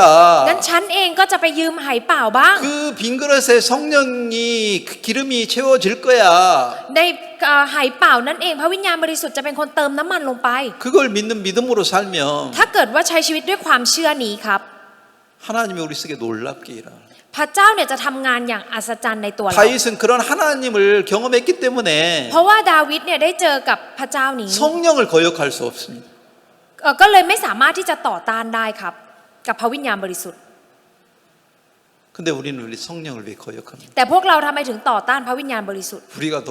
งั้นฉันเองก็จะไปยืมไหเปล่าบ้าง 그 빈 그릇에 성령이 그 기름이 채워질 거야. ในไหเปล่านั่นเองพระวิญญาณบริสุทธิ์จะเป็นคนเติมน้ำมันลงไป 그걸 믿는 믿음으로 살면 ถ้าเกิดว่าใช้ชีวิตด้วยความเชื่อนี้ครับ 하나님이 우리 속에 놀랍게 일하. พระเจ้าเนี่ยจะทำงานอย่างอัศจรรย์ในตัวเรา 다윗은 그런 하나님을 경험했기 때문에 เพราะว่าดาวิดเนี่ยได้เจอกับพระเจ้านี้ 성령을 거역할 수 없습니다. ก็เลยไม่สามารถที่จะต่อต้านได้ครับ กับพระวิญญาณบริสุทธิ์ 근데 우리는 우리 성령을 왜 거역합니까? แต่พวกเราทำไมถึงต่อต้านพระวิญญาณบริสุทธิ์ 우리가 더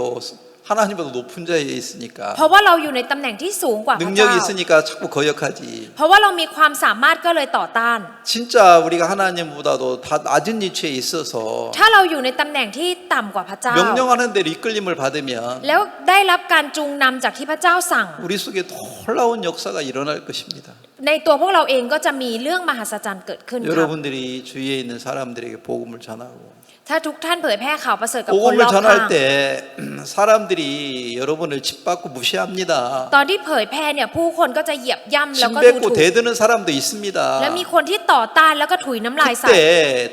하나님보다 높은 자리에 있으니까 เพราะว่าเราอยู่ในตำแหน่งที่สูงกว่าพระเจ้า 능력이 있으니까 자꾸 거역하지. เพราะว่าเรามีความสามารถก็เลยต่อต้าน 진짜 우리가 하나님보다도 다 낮은 위치에 있어서 ถ้าเราอยู่ในตำแหน่งที่ต่ำกว่าพระเจ้า 명령하는 대로 이끌림을 받으면 แล้วได้รับการจูงนำจากที่พระเจ้าสั่ง 우리 속에 놀라운 역사가 일어날 것입니다. ในตัวพวกเราเองก็จะมีเรื่องมหัศจรรย์เกิดขึ้นครับ 여러분들이 주위에 있는 사람들에게 복음을 전하고 ถ้าทุกท่านเผยแพร่ข่าวประเสริฐกับคน 복음을 รอบข้าง 전할 때 사람들이 여러분을 짓밟고 무시합니다. ตอนที่เผยแพร่เนี่ยผู้คนก็จะเหยียบย่ำแล้วก็ดู 침뱉고 ถูก 대드는 사람도 있습니다. และมีคนที่ต่อต้านแล้วก็ถุยน้ำลายใส่ 그때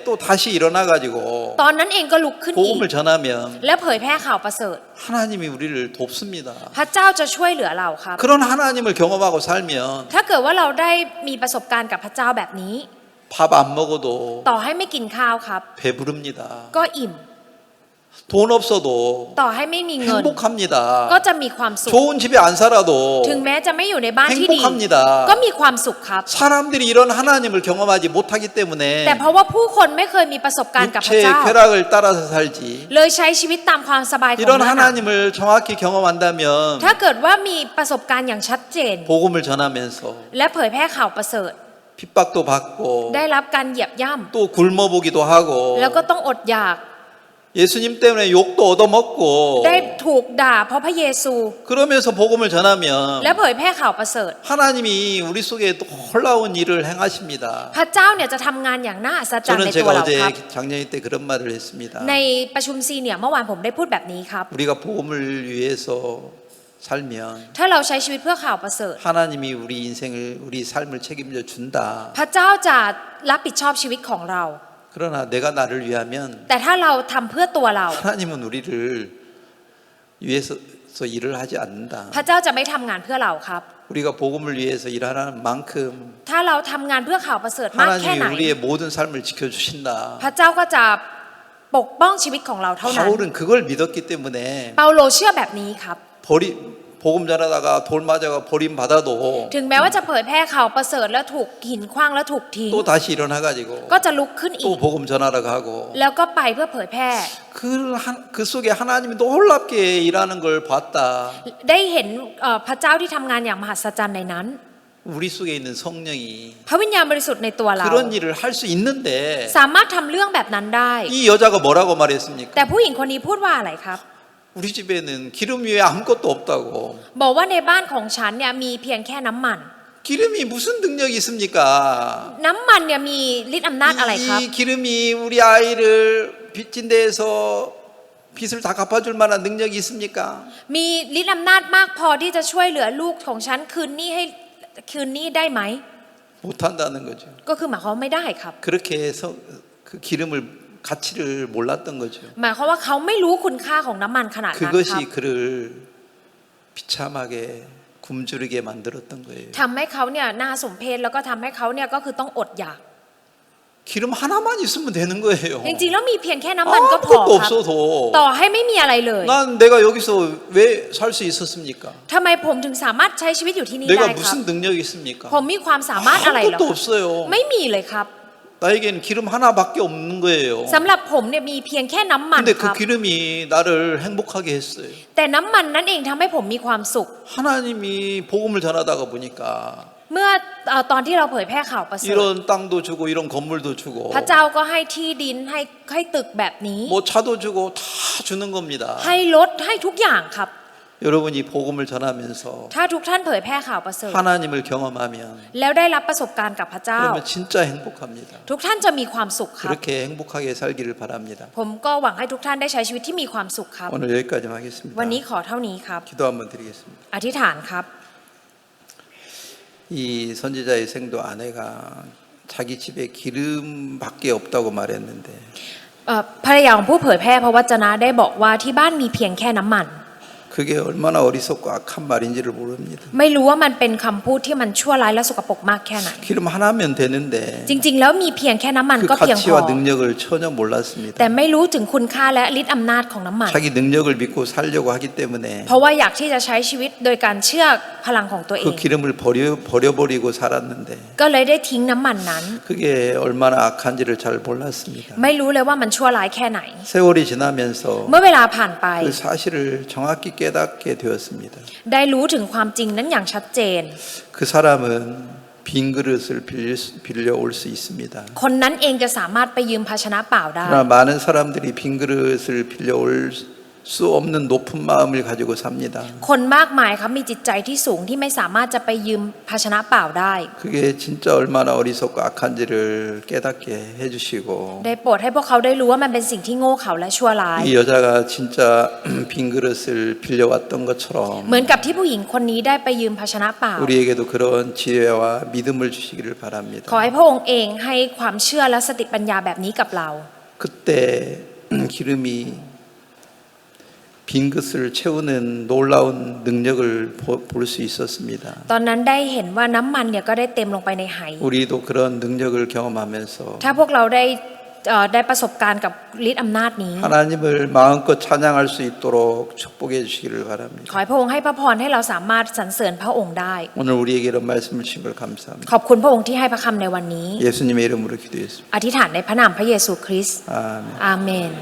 또 다시 일어나가지고 ตอนนั้นเองก็ลุกขึ้นอีก 복음을 전하면 และเผยแพร่ข่าวประเสริฐ 하나님이 우리를 돕습니다. พระเจ้าจะช่วยเหลือเราครับ 그런 하나님을 경험하고 살면 ถ้าเกิดว่าเราได้มีประสบการณ์กับพระเจ้าแบบนี้ 밥 안 먹어도 ต่อให้ไม่กินข้าวครับ 배부릅니다. ก็อิ่ม 돈 없어도 ต่อให้ไม่มีเงิน 행복합니다. ก็จะมีความสุข 좋은 집에 안 살아도 ถึงแม้จะไม่อยู่ในบ้านที่ดี 행복합니다. ก็มีความสุขครับ 사람들이 이런 하나님을 경험하지 못하기 때문에 แต่เพราะว่าผู้คนไม่เคยมีประสบการณ์กับพระ 육체의 เจ้า 쾌락을 따라서 살지. เลยใช้ชีวิตตามความสบายของ 이런 มนุษย์ 하나님을 정확히 경험한다면 ถ้าเกิดว่ามีประสบการณ์อย่างชัดเจน 복음을 전하면서 และเผยแพร่ข่าวประเสริฐ 핍박도 받고 ได้รับการเหยียบย่ 또 굶어보기도 하고 ำแล้วก็ต้องอดอยาก 예수님 때문에 욕도 얻어먹고 ได้ถูกด่าเพราะพระเยซู 그러면서 복음을 และ 전하면 เผยแพร่ข่าวประเสริฐ 하나님이 우리 속에 놀라운 일을 행하십니다. พระเจ้าเนี่ยจะทำงานอย่างน่าอัศจรรย์ 저는 ในตัว 제가 เราครับ 어제 작년에 때 그런 말을 했습니다. ในประชุมซีเนียร์เมื่อวานผมได้พูดแบบนี้ครับ 우리가 복음을 위해서 살면 ถ้าเราใช้ชีวิตเพื่อข่าวประเสริฐ 하나님이 우리 인생을 우리 삶을 책임져 준다. พระเจ้าจะรับผิดชอบชีวิตของเรา 그러나 내가 나를 위하면 แต่ถ้าเราทำเพื่อตัวเรา 하나님은 우리를 위해서 일을 하지 않는다. พระเจ้าจะไม่ทำงานเพื่อเราครับ 우리가 복음을 위해서 일하는 만큼 ถ้าเราทำงานเพื่อข่าวประเสริฐมากแค่ไหน 하나님이 우리의 모든 삶을 지켜주신다. พระเจ้าก็จะปกป้องชีวิตของเราเท่านั้น 바울은 그걸 믿었기 때문에 เปาโลเชื่อแบบนี้ครับ 복음 전하다가 돌 맞아가 버림받아도 ถึงแม้ว่าจะเผยแพร่ข่าวประเสริฐแล้วถูกหินขว้างแล้วถูกทิ้ง 또 다시 일어나가지고 ก็จะลุกขึ้นอี 또 ก 복음 전하러 가고 แล้วก็ไปเพื่อเผยแพร่ 그 속에 하나님이 놀랍게 일하는 걸 봤다. ได้เห็นพระเจ้าที่ทำงานอย่างมหัศจรรย์ในนั้น 우리 속에 있는 성령이 พระวิญญาณบริสุทธิ์ในตัวเรา 그런 일을 할 수 있는데 สามารถทำเรื่องแบบนั้นได้ 이 여자가 뭐라고 말했습니까? แต่ผู้หญิงคนนี้พูดว่าอะไรครับ 우리 집에는 기름 위에 아무것도 없다고. บอกว่าในบ้านของฉันเนี่ยมีเพียงแค่น้ำมัน 기름이 무슨 능력이 있습니까? น้ำมันเนี่ยมีฤทธิ์อำนาจอะไรครับ 이 기름이 우리 아이를 빚진 데에서 빚을 다 갚아줄 만한 능력이 있습니까? มีฤทธิ์อำนาจมากพอที่จะช่วยเหลือลูกของฉันคืนหนี้ได้ไหม 못한다는 거죠. ก็คือหมายความว่าไม่ได้ครับ 그렇게 해서 그 기름을 가치를 몰랐던 거죠. หมายความว่าเขาไม่รู้คุณค่าของน้ำมันขนาดนั้นครับ 그것이 그를 비참하게 굶주리게 만들었던 거예요. ทำให้เขาเนี่ยน่าสมเพชแล้วก็ทำให้เขาเนี่ยก็คือต้องอดอยาก 기름 하나만 있으면 되는 거예요. จริงๆแล้วมีเพียงแค่น้ำมันก็พอ 아무것도 ครับ 없어도 ต่อให้ไม่มีอะไรเลย 난 내가 여기서 왜 살 수 있었습니까? ทำไมผมถึงสามารถใช้ชีวิตอยู่ที่นี่ได้ 내가 ครับ 무슨 능력이 있습니까? ผมมีความสามารถอะไรเหรอ 아무것도 없어요. ไม่มีเลยครับ 나에게는 기름 하나밖에 없는 거예요. สำหรับผมเนี่ยมีเพียงแค่น้ำมัน 근데 ค 그 รับ 기름이 나를 행복하게 했어요. แต่น้ำมันนั่นเองทำให้ผมมีความสุข 하나님이 복음을 전하다가 보니까 เมื่อตอนที่เราเผยแพร่ข่าวประเสริฐ 이런 땅도 주고 이런 건물도 주고 พระเจ้าก็ให้ที่ดินให้ตึกแบบนี้ 뭐 차도 주고 다 주는 겁니다. ให้รถให้ทุกอย่างครับ 여러분이 복음을 전하면서 ถ้าทุกท่านเผยแพร่ข่าวประเสริฐ 하나님을 경험하면 แล้วได้รับประสบการณ์กับพระเจ้า 그러면 진짜 행복합니다. ทุกท่านจะมีความสุขครับ 그렇게 행복하게 살기를 바랍니다. ผมก็หวังให้ทุกท่านได้ใช้ชีวิตที่มีความสุขครับ 오늘 여기까지 하겠습니다. วันนี้ขอเท่านี้ครับ 기도 한번 드리겠습니다. อธิษฐานครับ 이 선지자의 생도 아내가 자기 집에 기름밖에 없다고 말했는데 ภรรยาของผู้เผยแพร่พระวจนะได้บอกว่าที่บ้านมีเพียงแค่น้ำมัน 그게 얼마나 어리석고 악한 말인지를 모릅니다. ไม่รู้ว่ามันเป็นคำพูดที่มันชั่วร้ายและสกปรกมากแค่ไหน 기름 하나면 되는데 จริง ๆ แล้วมีเพียงแค่น้ำมัน 그 ก็เพียงพอ 가치와 능력을 전혀 몰랐습니다. แต่ไม่รู้ถึงคุณค่าและฤทธิ์อำนาจของน้ำมัน 자기 능력을 믿고 살려고 하기 때문에 เพราะว่าอยากที่จะใช้ชีวิตโดยการเชื่อพลังของตัวเอ 그 ง 기름을 버려버리고 살았는데 ก็เลยได้ทิ้งน้ำมันนั้น 그게 얼마나 악한지를 잘 몰랐습니다. ไม่รู้เลยว่ามันชั่วร้ายแค่ไหน 세월이 지나면서 เมื่อเวลาผ่านไป 그 사실을 정확히 깨닫게 되었습니다. ได้รู้ถึงความจริงนั้นอย่างชัดเจน 그 사람은 빈 그릇을 빌려올 수 있습니다. คนนั้นเองจะสามารถไปยืมภาชนะเปล่าได้ 그러나 많은 사람들이 빈 그릇을 빌려올 수 없는 높은 마음을 가지고 삽니다. คนมากมายครับมีจิตใจที่สูงที่ไม่สามารถจะไปยืมภาชนะเปล่าได้ 그게 진짜 얼마나 어리석고 악한지를 깨닫게 해주시고 ได้โปรดให้พวกเขาได้รู้ว่ามันเป็นสิ่งที่โง่เขลาและชั่วร้าย 이 여자가 진짜 빈 그릇을 빌려왔던 것처럼 เหมือนกับที่ผู้หญิงคนนี้ได้ไปยืมภาชนะเปล่า 우리에게도 그런 지혜와 믿음을 주시기를 바랍니다. ขอให้พระองค์เองให้ความเชื่อและสติปัญญาแบบนี้กับเรา 그때 기름이 빈 그릇을 채우는 놀라운 능력을 볼 수 있었습니다. ตอนนั้นได้เห็นว่าน้ำมันเนี่ยก็ได้เต็มลงไปในไห 우리도 그런 능력을 경험하면서 ถ้าพวกเราได้ประสบการณ์กับฤทธิ์อำนาจนี้ 하나님을 마음껏 찬양할 수 있도록 축복해 주시기를 바랍니다. ขอให้พระองค์ให้พระพรให้เราสามารถสรรเสริญพระองค์ได้ 오늘 우리에게 이런 말씀을 주신 걸 감사합니다. ขอบคุณพระองค์ที่ให้พระคำในวันนี้ 예수님의 이름으로 기도했습니다. อธิษฐานในพระนามพระเยซูคริสต์ 아멘. อาเมน